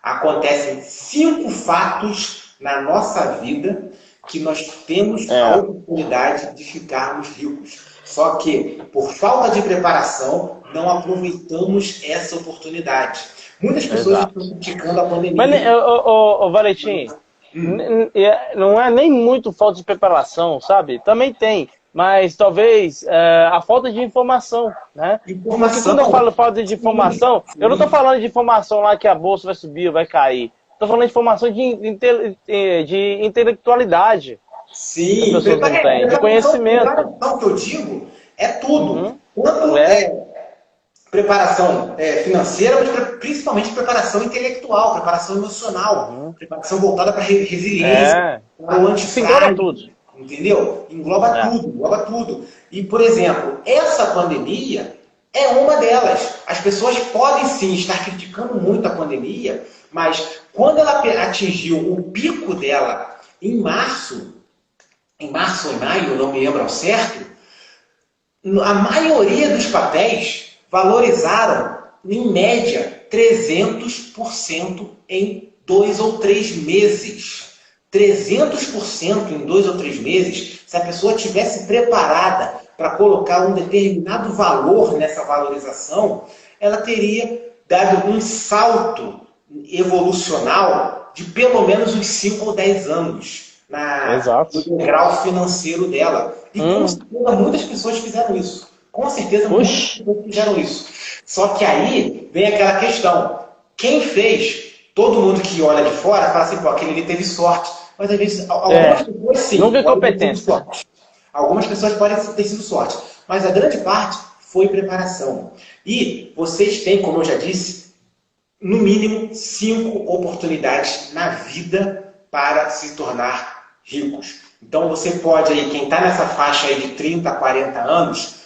Acontecem 5 fatos na nossa vida que nós temos a oportunidade de ficarmos ricos. Só que, por falta de preparação, não aproveitamos essa oportunidade. Muitas pessoas estão criticando a pandemia. Mas, Valentim, não é nem muito falta de preparação, sabe? Também tem, mas talvez a falta de informação, né? Porque quando eu falo falta de informação, eu não estou falando de informação lá que a bolsa vai subir ou vai cair. Estou falando de informação de intelectualidade. Sim, as pessoas não têm, de conhecimento. O que eu digo é tudo. Quanto preparação financeira, mas principalmente preparação intelectual, preparação emocional, preparação voltada para resiliência, para o antifrágil. Tudo. Entendeu? Engloba tudo. E, por exemplo, essa pandemia é uma delas. As pessoas podem sim estar criticando muito a pandemia, mas quando ela atingiu o pico dela em março ou em maio, não me lembro ao certo, a maioria dos papéis valorizaram, em média, 300% em 2 ou 3 meses. 300% em 2 ou 3 meses, se a pessoa tivesse preparada para colocar um determinado valor nessa valorização, ela teria dado um salto evolucional de pelo menos uns 5 ou 10 anos no grau financeiro dela. E com certeza muitas pessoas fizeram isso. Com certeza muitas pessoas fizeram isso. Só que aí vem aquela questão. Quem fez, todo mundo que olha de fora fala assim, pô, aquele ali teve sorte. Mas às vezes, algumas pessoas sim. Nunca é competência. Algumas pessoas podem ter sido sorte. Mas a grande parte foi preparação. E vocês têm, como eu já disse, no mínimo 5 oportunidades na vida para se tornar ricos. Então você pode aí, quem está nessa faixa aí de 30 a 40 anos,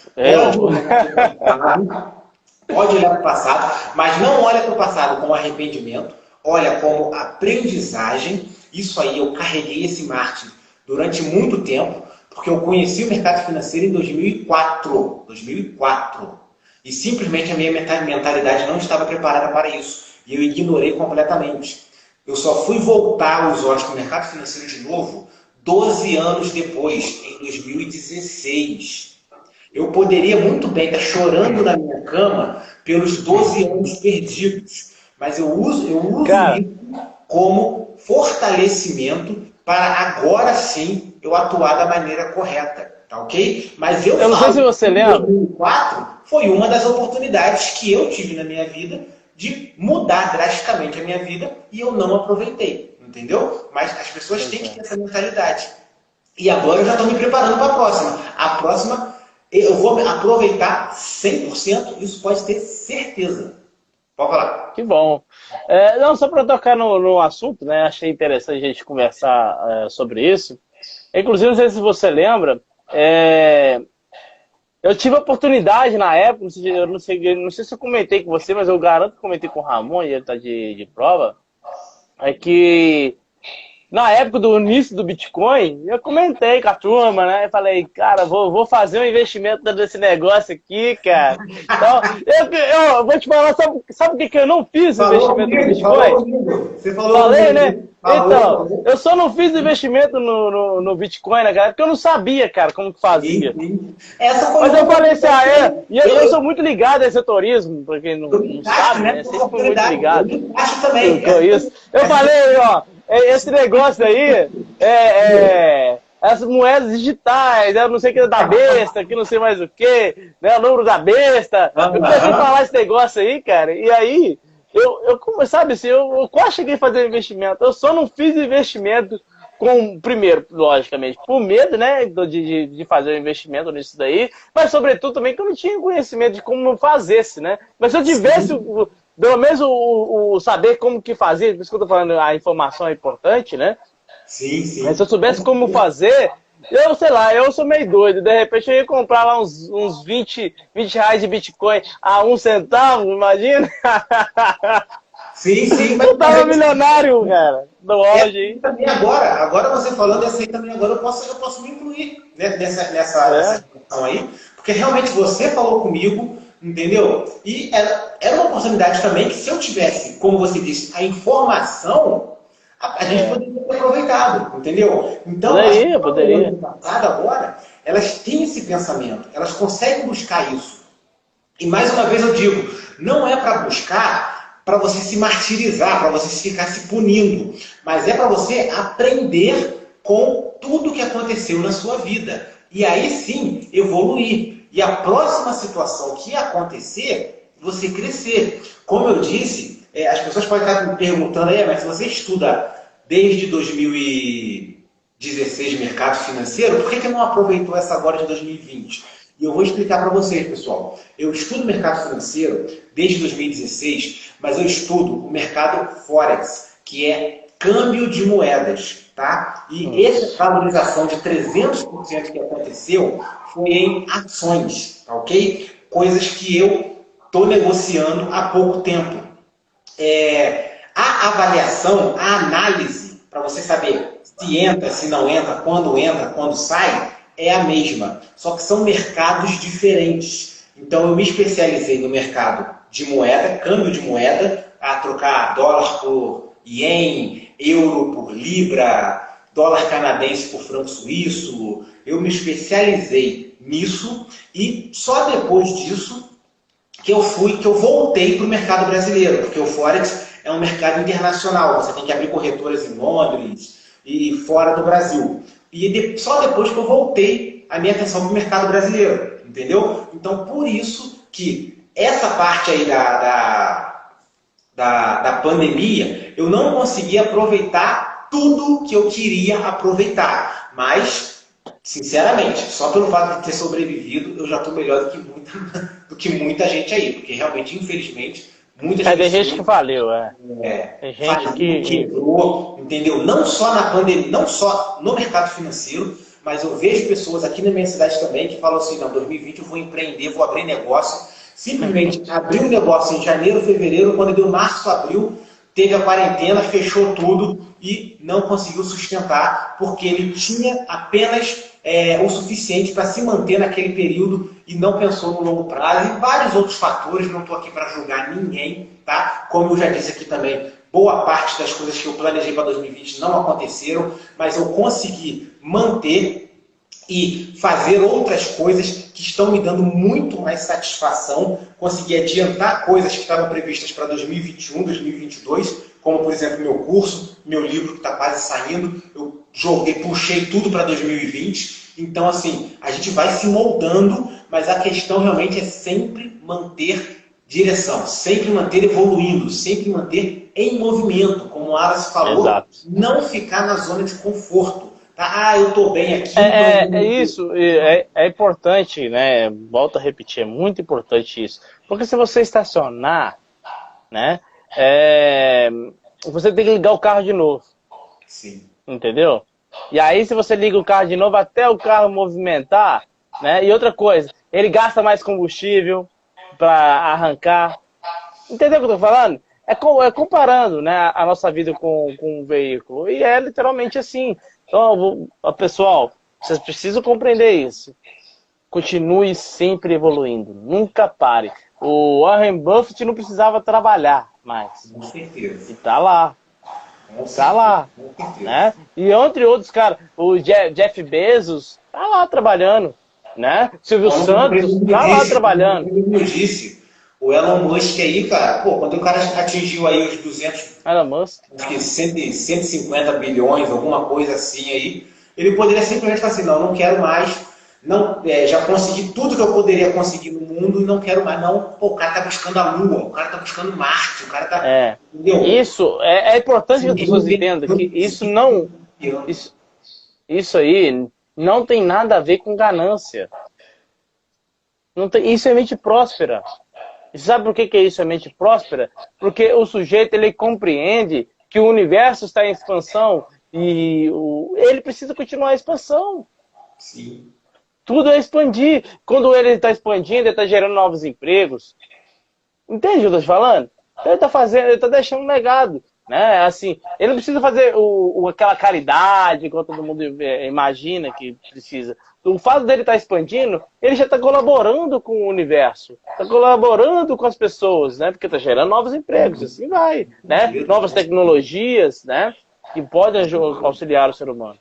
pode olhar para o passado, mas não olha para o passado com arrependimento, olha como aprendizagem. Isso aí, eu carreguei esse marketing durante muito tempo, porque eu conheci o mercado financeiro em 2004. E simplesmente a minha mentalidade não estava preparada para isso. E eu ignorei completamente. Eu só fui voltar os olhos para o mercado financeiro de novo 12 anos depois, em 2016. Eu poderia muito bem estar chorando na minha cama pelos 12 anos perdidos. Mas eu uso isso como fortalecimento para agora sim eu atuar da maneira correta. Tá ok? Mas eu não sei se você lembra. 2004 foi uma das oportunidades que eu tive na minha vida de mudar drasticamente a minha vida e eu não aproveitei. Entendeu? Mas as pessoas têm que ter essa mentalidade. E agora eu já estou me preparando para a próxima. A próxima eu vou aproveitar 100%, isso pode ter certeza. Pode falar. Que bom. Não, só para tocar no assunto, né? Achei interessante a gente conversar sobre isso. Inclusive, não sei se você lembra, eu tive a oportunidade na época, não sei se eu comentei com você, mas eu garanto que comentei com o Ramon, e ele está de prova, que na época do início do Bitcoin, eu comentei com a turma, né? Eu falei, cara, vou fazer um investimento desse negócio aqui, cara. Então, eu vou te falar, sabe o que eu não fiz no investimento do Bitcoin? Você falou. Falei, né? Então, eu só não fiz investimento no Bitcoin, né, cara? Porque eu não sabia, cara, como que fazia. Mas eu falei assim, e eu sou muito ligado a esse turismo, pra quem não sabe, né? Vocês ficam muito ligados. Eu falei, ó, esse negócio aí, as moedas digitais, não sei o que da besta, que não sei mais o que, né? O número da besta. Eu comecei a falar esse negócio aí, cara, e aí... sabe assim, eu quase cheguei a fazer investimento. Eu só não fiz investimento primeiro, logicamente, por medo, né, de fazer o investimento nisso daí, mas sobretudo também que eu não tinha conhecimento de como fazesse, né? Mas se eu tivesse, pelo menos o saber como que fazer, por isso que eu tô falando, a informação é importante, né? Sim. Mas se eu soubesse como fazer, sei lá, eu sou meio doido. De repente eu ia comprar lá uns 20 reais de Bitcoin a 1 centavo, imagina? Sim. Eu tava milionário, cara, no auge aí. Também agora você falando essa aí também, agora eu posso me incluir nessa situação aí, porque realmente você falou comigo, entendeu? E era uma oportunidade também que se eu tivesse, como você disse, a informação, a gente poderia ter aproveitado, entendeu? Então, poderia. No passado agora, elas têm esse pensamento, elas conseguem buscar isso. E mais uma vez eu digo, não é para buscar para você se martirizar, para você ficar se punindo, mas é para você aprender com tudo que aconteceu na sua vida. E aí sim, evoluir. E a próxima situação que acontecer, você crescer. Como eu disse, as pessoas podem estar me perguntando, mas se você estuda desde 2016 mercado financeiro, por que não aproveitou essa agora de 2020? E eu vou explicar para vocês, pessoal. Eu estudo mercado financeiro desde 2016, mas eu estudo o mercado Forex, que é câmbio de moedas, tá? E essa valorização de 300% que aconteceu foi em ações, tá ok? Coisas que eu estou negociando há pouco tempo. A avaliação, a análise, para você saber se entra, se não entra, quando sai, é a mesma. Só que são mercados diferentes. Então eu me especializei no mercado de moeda, câmbio de moeda, a trocar dólar por ien, euro por libra, dólar canadense por franco suíço. Eu me especializei nisso e só depois disso que eu voltei para o mercado brasileiro, porque o Forex é um mercado internacional, você tem que abrir corretoras em Londres e fora do Brasil. E só depois que eu voltei a minha atenção para o mercado brasileiro, entendeu? Então, por isso que essa parte aí da pandemia, eu não consegui aproveitar tudo que eu queria aproveitar. Mas, sinceramente, só pelo fato de ter sobrevivido, eu já estou melhor do que muita gente aí. Porque realmente, infelizmente, muitas pessoas... Tem gente que valeu, Tem gente que quebrou, entendeu? Não só na pandemia, não só no mercado financeiro, mas eu vejo pessoas aqui na minha cidade também que falam assim, não, 2020 eu vou empreender, vou abrir negócio. Simplesmente abriu um negócio em janeiro, fevereiro, quando deu março, abril, teve a quarentena, fechou tudo e não conseguiu sustentar, porque ele tinha apenas o suficiente para se manter naquele período e não pensou no longo prazo. E vários outros fatores, não estou aqui para julgar ninguém, tá? Como eu já disse aqui também, boa parte das coisas que eu planejei para 2020 não aconteceram, mas eu consegui manter e fazer outras coisas que estão me dando muito mais satisfação, conseguir adiantar coisas que estavam previstas para 2021, 2022, como, por exemplo, meu curso, meu livro que está quase saindo, eu puxei tudo para 2020. Então, assim, a gente vai se moldando, mas a questão realmente é sempre manter direção, sempre manter evoluindo, sempre manter em movimento, como o Alice falou. Exato. Não ficar na zona de conforto. Tá? Eu estou bem aqui. Isso, é importante, né? Volto a repetir, é muito importante isso. Porque se você estacionar, né? Você tem que ligar o carro de novo. Sim. Entendeu? E aí, se você liga o carro de novo, até o carro movimentar, né? E outra coisa, ele gasta mais combustível para arrancar. Entendeu o que eu tô falando? É comparando, né, a nossa vida com um veículo. E é literalmente assim. Então, pessoal, vocês precisam compreender isso. Continue sempre evoluindo. Nunca pare. O Warren Buffett não precisava trabalhar mais. Com certeza. E tá lá. Tá lá. Né? E entre outros, cara, o Jeff Bezos tá lá trabalhando. Né? Silvio Santos tá lá trabalhando. Como eu disse, o Elon Musk aí, cara, pô, quando o cara atingiu aí os 200, Elon Musk, acho que 150 bilhões, alguma coisa assim aí, ele poderia simplesmente falar assim, não quero mais, não, já consegui tudo que eu poderia conseguir no mundo e não quero mais. Não, pô, o cara tá buscando a Lua, o cara tá buscando Marte, o cara tá... Entendeu? Isso, é importante que as pessoas entendam que isso não... Isso aí não tem nada a ver com ganância. Não tem, isso é mente próspera. E sabe por que isso é mente próspera? Porque o sujeito ele compreende que o universo está em expansão e ele precisa continuar a expansão. Sim. Tudo é expandir. Quando ele está expandindo, ele está gerando novos empregos. Entende o que eu estou te falando? Ele está fazendo, ele está deixando um legado. Né? Assim, ele não precisa fazer aquela caridade que todo mundo imagina que precisa. O fato dele estar expandindo, ele já está colaborando com o universo, está colaborando com as pessoas, né? Porque está gerando novos empregos, assim vai, né? Novas tecnologias, né? Que podem auxiliar o ser humano.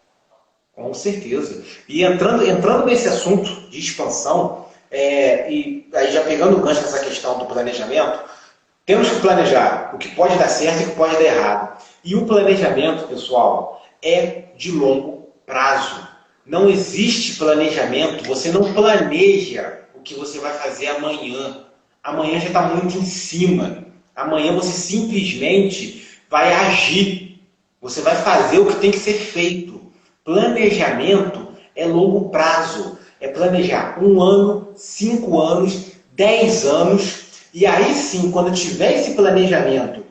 Com certeza. E entrando nesse assunto de expansão, e aí já pegando o gancho dessa questão do planejamento, temos que planejar o que pode dar certo e o que pode dar errado. E o planejamento, pessoal, é de longo prazo. Não existe planejamento, você não planeja o que você vai fazer amanhã. Amanhã já está muito em cima. Amanhã você simplesmente vai agir. Você vai fazer o que tem que ser feito. Planejamento é longo prazo. É planejar 1 ano, 5 anos, 10 anos. E aí sim, quando tiver esse planejamento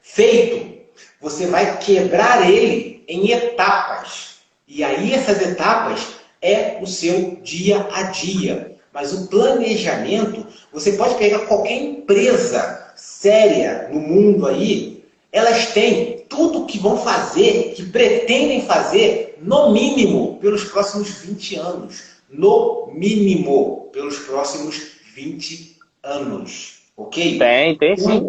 feito, você vai quebrar ele em etapas. E aí essas etapas é o seu dia a dia. Mas o planejamento, você pode pegar qualquer empresa séria no mundo aí, elas têm tudo que vão fazer, que pretendem fazer, no mínimo, pelos próximos 20 anos. No mínimo, pelos próximos 20 anos. Ok? Tem sim.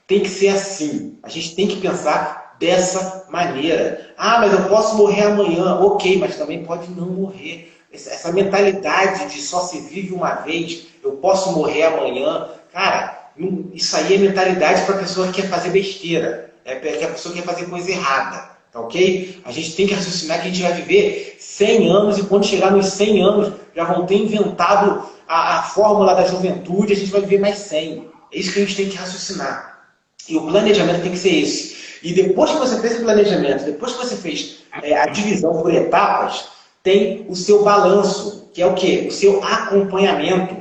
Tem que ser assim. A gente tem que pensar dessa maneira. Ah, mas eu posso morrer amanhã. Ok, mas também pode não morrer. essa mentalidade de só se vive uma vez, eu posso morrer amanhã. Cara, isso aí é mentalidade para a pessoa que quer fazer besteira, é que a pessoa quer fazer coisa errada, tá ok? A gente tem que raciocinar que a gente vai viver 100 anos e quando chegar nos 100 anos já vão ter inventado a fórmula da juventude, a gente vai viver mais 100. É isso que a gente tem que raciocinar. E o planejamento tem que ser esse. E depois que você fez o planejamento, depois que você fez a divisão por etapas, tem o seu balanço, que é o quê? O seu acompanhamento.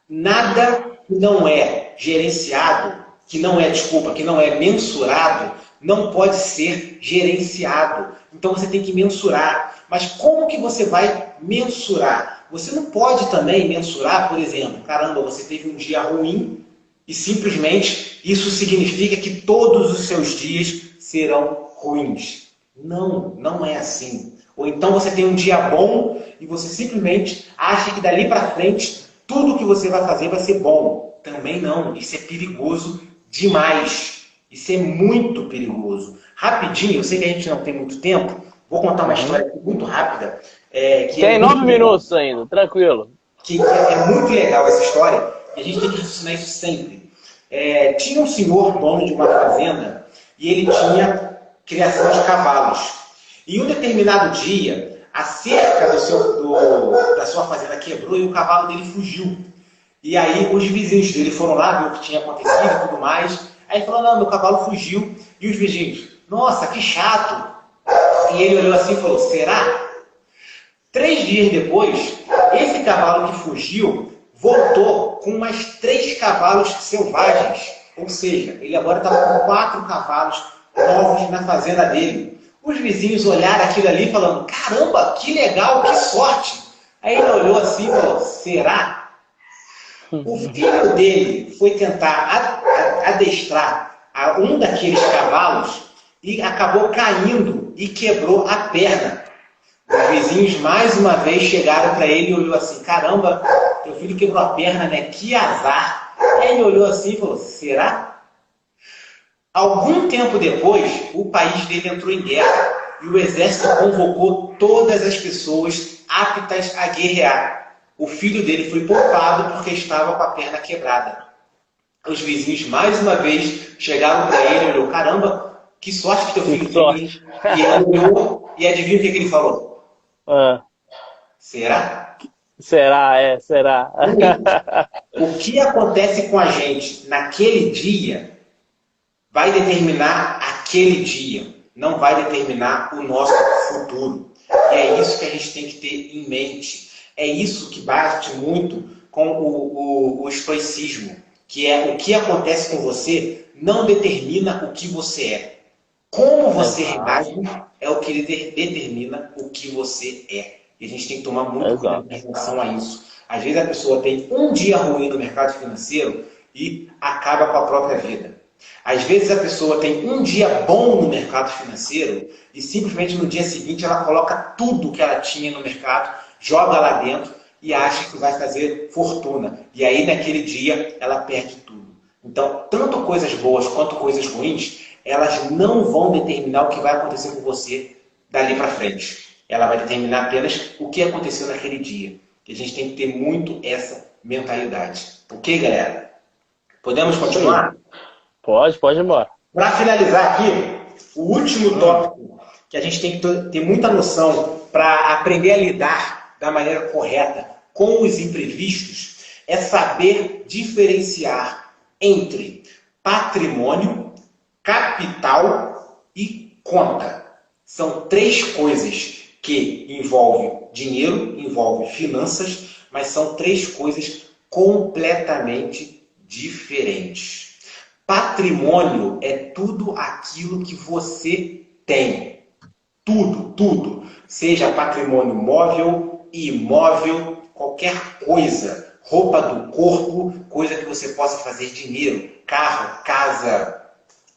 Nada que não é gerenciado, que não é mensurado, não pode ser gerenciado. Então você tem que mensurar. Mas como que você vai mensurar? Você não pode também mensurar, por exemplo, caramba, você teve um dia ruim e simplesmente isso significa que todos os seus dias serão ruins. Não, não é assim. Ou então você tem um dia bom e você simplesmente acha que dali para frente tudo que você vai fazer vai ser bom. Também não. Isso é perigoso demais. Isso é muito perigoso. Rapidinho, eu sei que a gente não tem muito tempo, vou contar uma história muito rápida. Tem 9 minutos ainda, tranquilo. Que é muito legal essa história e a gente tem que raciocinar isso sempre. Tinha um senhor dono de uma fazenda e ele tinha criação de cavalos. E um determinado dia, a cerca da sua fazenda quebrou e o cavalo dele fugiu. E aí os vizinhos dele foram lá ver o que tinha acontecido e tudo mais. Aí falou, não, meu cavalo fugiu. E os vizinhos, nossa, que chato. E ele olhou assim e falou, será? 3 dias depois, esse cavalo que fugiu voltou com mais 3 cavalos selvagens. Ou seja, ele agora estava com 4 cavalos novos na fazenda dele. Os vizinhos olharam aquilo ali falando, caramba, que legal, que sorte. Aí ele olhou assim e falou, será? O filho dele foi tentar adestrar um daqueles cavalos e acabou caindo e quebrou a perna. Os vizinhos mais uma vez chegaram para ele e olhou assim, caramba, teu filho quebrou a perna, né? Que azar. Aí ele olhou assim e falou, será? Algum tempo depois, o país dele entrou em guerra e o exército convocou todas as pessoas aptas a guerrear. O filho dele foi poupado porque estava com a perna quebrada. Os vizinhos mais uma vez chegaram para ele e olhou, caramba, que sorte que teu filho teve. E ele olhou e adivinha o que ele falou? Será? Será. O que acontece com a gente naquele dia vai determinar aquele dia, não vai determinar o nosso futuro. E é isso que a gente tem que ter em mente. É isso que bate muito com o estoicismo, que é o que acontece com você não determina o que você é. Como você reage é o que determina o que você é. E a gente tem que tomar muito cuidado em relação a isso. Às vezes a pessoa tem um dia ruim no mercado financeiro e acaba com a própria vida. Às vezes a pessoa tem um dia bom no mercado financeiro e simplesmente no dia seguinte ela coloca tudo que ela tinha no mercado, joga lá dentro e acha que vai fazer fortuna. E aí naquele dia ela perde tudo. Então, tanto coisas boas quanto coisas ruins, elas não vão determinar o que vai acontecer com você dali para frente. Ela vai determinar apenas o que aconteceu naquele dia. E a gente tem que ter muito essa mentalidade. Ok, galera? Podemos continuar? Pode ir embora. Para finalizar aqui, o último tópico que a gente tem que ter muita noção para aprender a lidar da maneira correta com os imprevistos é saber diferenciar entre patrimônio, capital e conta. São 3 coisas que envolvem dinheiro, envolvem finanças, mas são 3 coisas completamente diferentes. Patrimônio é tudo aquilo que você tem. Tudo. Seja patrimônio móvel, imóvel, qualquer coisa. Roupa do corpo, coisa que você possa fazer dinheiro. Carro, casa,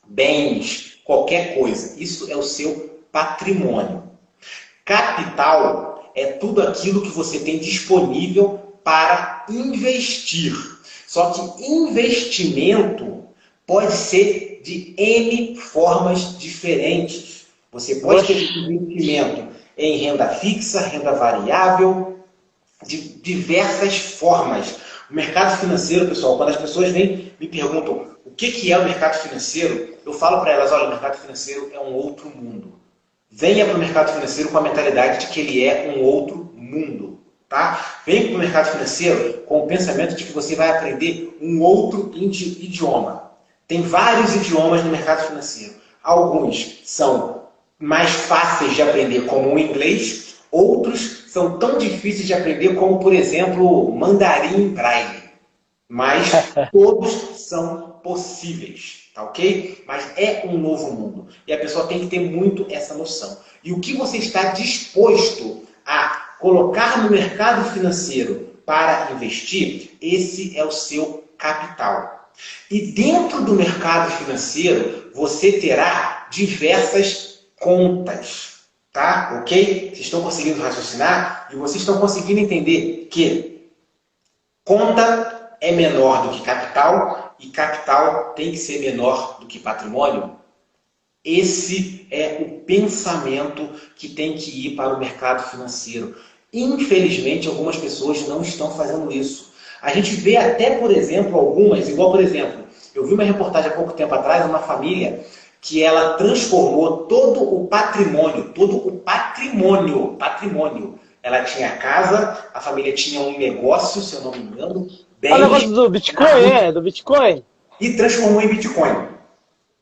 bens, qualquer coisa. Isso é o seu patrimônio. Capital é tudo aquilo que você tem disponível para investir. Só que investimento pode ser de N formas diferentes. Você pode ter investimento em renda fixa, renda variável, de diversas formas. O mercado financeiro, pessoal, quando as pessoas vêm me perguntam o que é o mercado financeiro, eu falo para elas, olha, o mercado financeiro é um outro mundo. Venha para o mercado financeiro com a mentalidade de que ele é um outro mundo. Tá? Venha para o mercado financeiro com o pensamento de que você vai aprender um outro idioma. Tem vários idiomas no mercado financeiro. Alguns são mais fáceis de aprender, como o inglês. Outros são tão difíceis de aprender como, por exemplo, mandarim braille. Mas todos são possíveis, tá ok? Mas é um novo mundo. E a pessoa tem que ter muito essa noção. E o que você está disposto a colocar no mercado financeiro para investir, esse é o seu capital. E dentro do mercado financeiro, você terá diversas contas, tá? Ok? Vocês estão conseguindo raciocinar e vocês estão conseguindo entender que conta é menor do que capital e capital tem que ser menor do que patrimônio? Esse é o pensamento que tem que ir para o mercado financeiro. Infelizmente, algumas pessoas não estão fazendo isso. A gente vê até, por exemplo, algumas, igual, por exemplo, eu vi uma reportagem há pouco tempo atrás, uma família que ela transformou todo o patrimônio. Ela tinha casa, a família tinha um negócio, se eu não me engano. É o negócio do Bitcoin, do Bitcoin? E transformou em Bitcoin.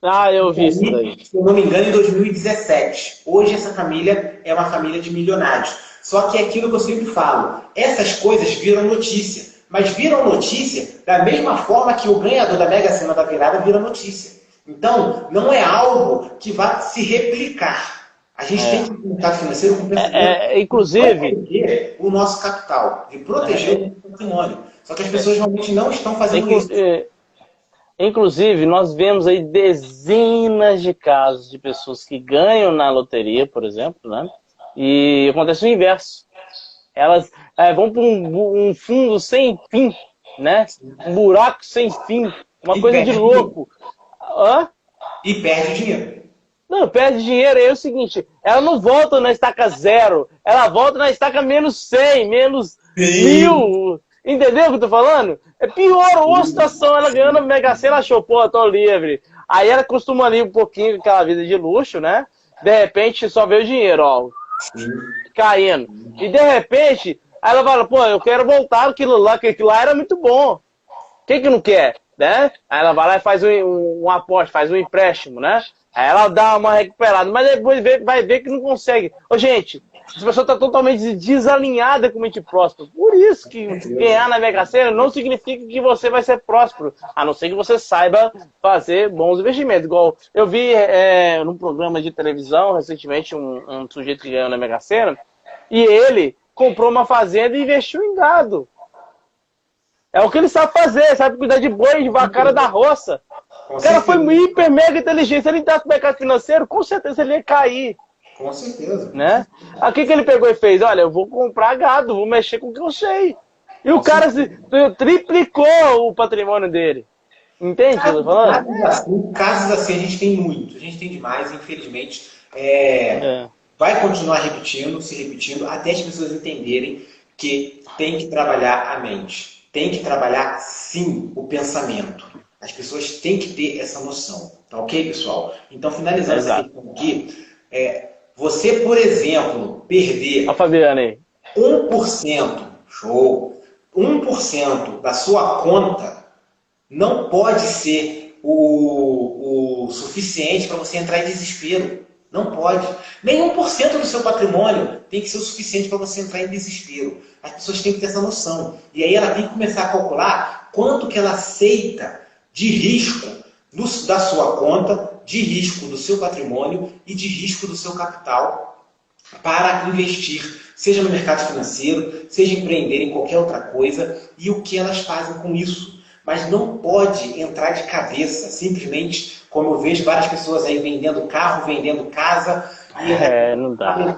Ah, eu vi isso daí. Se eu não me engano, em 2017. Hoje essa família é uma família de milionários. Só que é aquilo que eu sempre falo, essas coisas viram notícia. Mas viram notícia da mesma forma que o ganhador da Mega Sena da virada vira notícia. Então, não é algo que vai se replicar. A gente tem que ir no mercado financeiro com pensamento inclusive, de proteger o nosso capital, de proteger o nosso patrimônio. Só que as pessoas realmente não estão fazendo isso. Inclusive, nós vemos aí dezenas de casos de pessoas que ganham na loteria, por exemplo, né? E acontece o inverso. Elas vão para um fundo sem fim, né? Um buraco sem fim, uma coisa de louco. E perde dinheiro. Não, perde dinheiro. Aí é o seguinte, ela não volta na estaca 0, ela volta na estaca menos 100, menos 1000. Entendeu o que eu tô falando? É pior a situação. Ela ganhando a Mega Sena, ela achou, pô, tô livre. Aí ela costuma ali um pouquinho com aquela vida de luxo, né? De repente só vê o dinheiro, ó, caindo. E de repente, aí ela fala, pô, eu quero voltar aquilo lá, que aquilo lá era muito bom. Quem que não quer, né? Aí ela vai lá e faz um aporte, faz um empréstimo, né? Aí ela dá uma recuperada, mas depois vai ver que não consegue. Ô, gente, essa pessoa está totalmente desalinhada com o mente próspero. Por isso que ganhar na Mega Sena não significa que você vai ser próspero, a não ser que você saiba fazer bons investimentos. Igual eu vi num programa de televisão, recentemente, um sujeito que ganhou na Mega Sena, e ele comprou uma fazenda e investiu em gado. É o que ele sabe fazer, sabe cuidar de boi, de vacara da roça. O cara foi hiper, mega inteligente. Se ele entrasse no mercado financeiro, com certeza ele ia cair. Com certeza. Né? Aí o que ele pegou e fez? Olha, eu vou comprar gado, vou mexer com o que eu sei. E o cara triplicou o patrimônio dele. Entende o que eu tô falando? Casos assim a gente tem muito. A gente tem demais, infelizmente. Vai continuar se repetindo, até as pessoas entenderem que tem que trabalhar a mente. Tem que trabalhar, sim, o pensamento. As pessoas têm que ter essa noção. Tá ok, pessoal? Então, finalizando essa questão aqui, você, por exemplo, perder a Fabiana aí. 1%, show, 1% da sua conta não pode ser o suficiente para você entrar em desespero. Não pode. Nem 1% do seu patrimônio tem que ser o suficiente para você entrar em desespero. As pessoas têm que ter essa noção. E aí ela tem que começar a calcular quanto que ela aceita de risco da sua conta, de risco do seu patrimônio e de risco do seu capital para investir, seja no mercado financeiro, seja empreender em qualquer outra coisa, e o que elas fazem com isso. Mas não pode entrar de cabeça, simplesmente, como eu vejo várias pessoas aí vendendo carro, vendendo casa, não dá.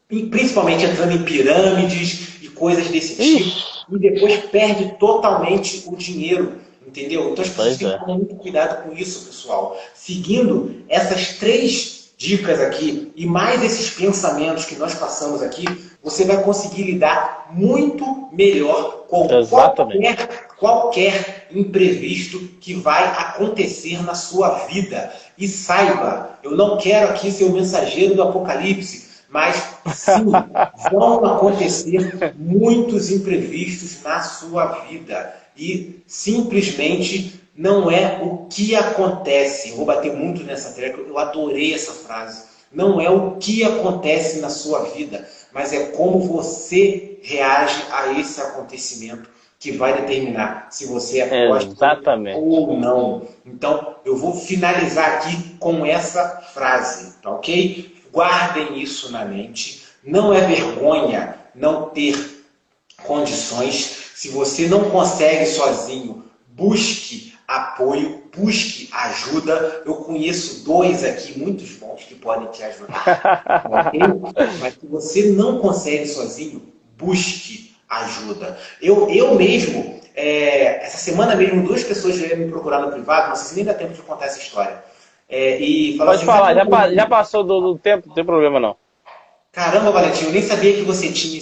Principalmente entrando em pirâmides e coisas desse tipo, e depois perde totalmente o dinheiro. Entendeu? Então as pessoas têm que tomar muito cuidado com isso, pessoal. Seguindo essas três dicas aqui e mais esses pensamentos que nós passamos aqui, você vai conseguir lidar muito melhor com qualquer imprevisto que vai acontecer na sua vida. E saiba, eu não quero aqui ser o mensageiro do apocalipse, mas sim, vão acontecer muitos imprevistos na sua vida. E simplesmente não é o que acontece. Eu vou bater muito nessa tecla, eu adorei essa frase. Não é o que acontece na sua vida, mas é como você reage a esse acontecimento que vai determinar se você aposta ou não. Então, eu vou finalizar aqui com essa frase, tá ok? Guardem isso na mente. Não é vergonha não ter condições. Se você não consegue sozinho, busque apoio, busque ajuda. Eu conheço 2 aqui, muitos bons, que podem te ajudar. Okay? Mas se você não consegue sozinho, busque ajuda. Eu mesmo, essa semana mesmo, 2 pessoas vieram me procurar no privado, não sei se nem dá tempo de contar essa história. E pode assim, falar, já passou do tempo, não tem problema não. Caramba, Valentim, eu nem sabia que você tinha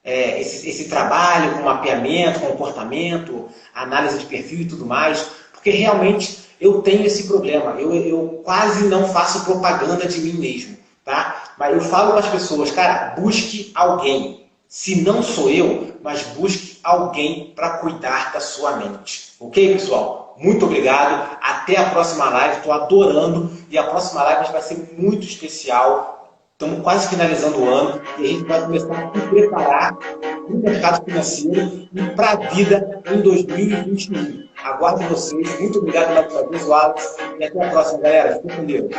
esse trabalho com mapeamento, comportamento, análise de perfil e tudo mais, porque realmente eu tenho esse problema. Eu quase não faço propaganda de mim mesmo, tá? Mas eu falo para as pessoas, cara, busque alguém. Se não sou eu, mas busque alguém para cuidar da sua mente. Ok, pessoal? Muito obrigado. Até a próxima live. Estou adorando. E a próxima live vai ser muito especial. Estamos quase finalizando o ano. E a gente vai começar a se preparar para o mercado financeiro e para a vida em 2021. Aguardo vocês. Muito obrigado mais uma vez, Wallace. E até a próxima, galera. Fiquem com Deus.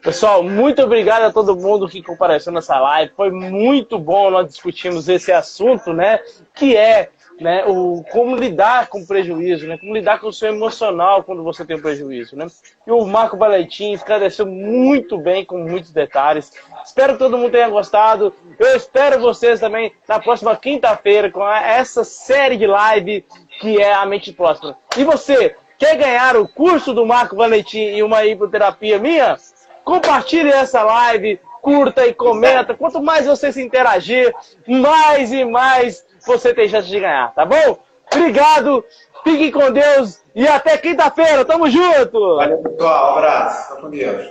Pessoal, muito obrigado a todo mundo que compareceu nessa live. Foi muito bom nós discutirmos esse assunto, né? Que é, né, como lidar com o prejuízo, né? Como lidar com o seu emocional quando você tem um prejuízo, né? E o Marco Valentim esclareceu muito bem, com muitos detalhes. Espero que todo mundo tenha gostado. Eu espero vocês também na próxima quinta-feira com essa série de live que é a Mente Próspera. E você, quer ganhar o curso do Marco Valentim e uma hipnoterapia minha? Compartilhe essa live, curta e comenta. Quanto mais você se interagir, mais e mais você tem chance de ganhar, tá bom? Obrigado, fiquem com Deus e até quinta-feira. Tamo junto! Valeu, pessoal. Um abraço. Fica com Deus.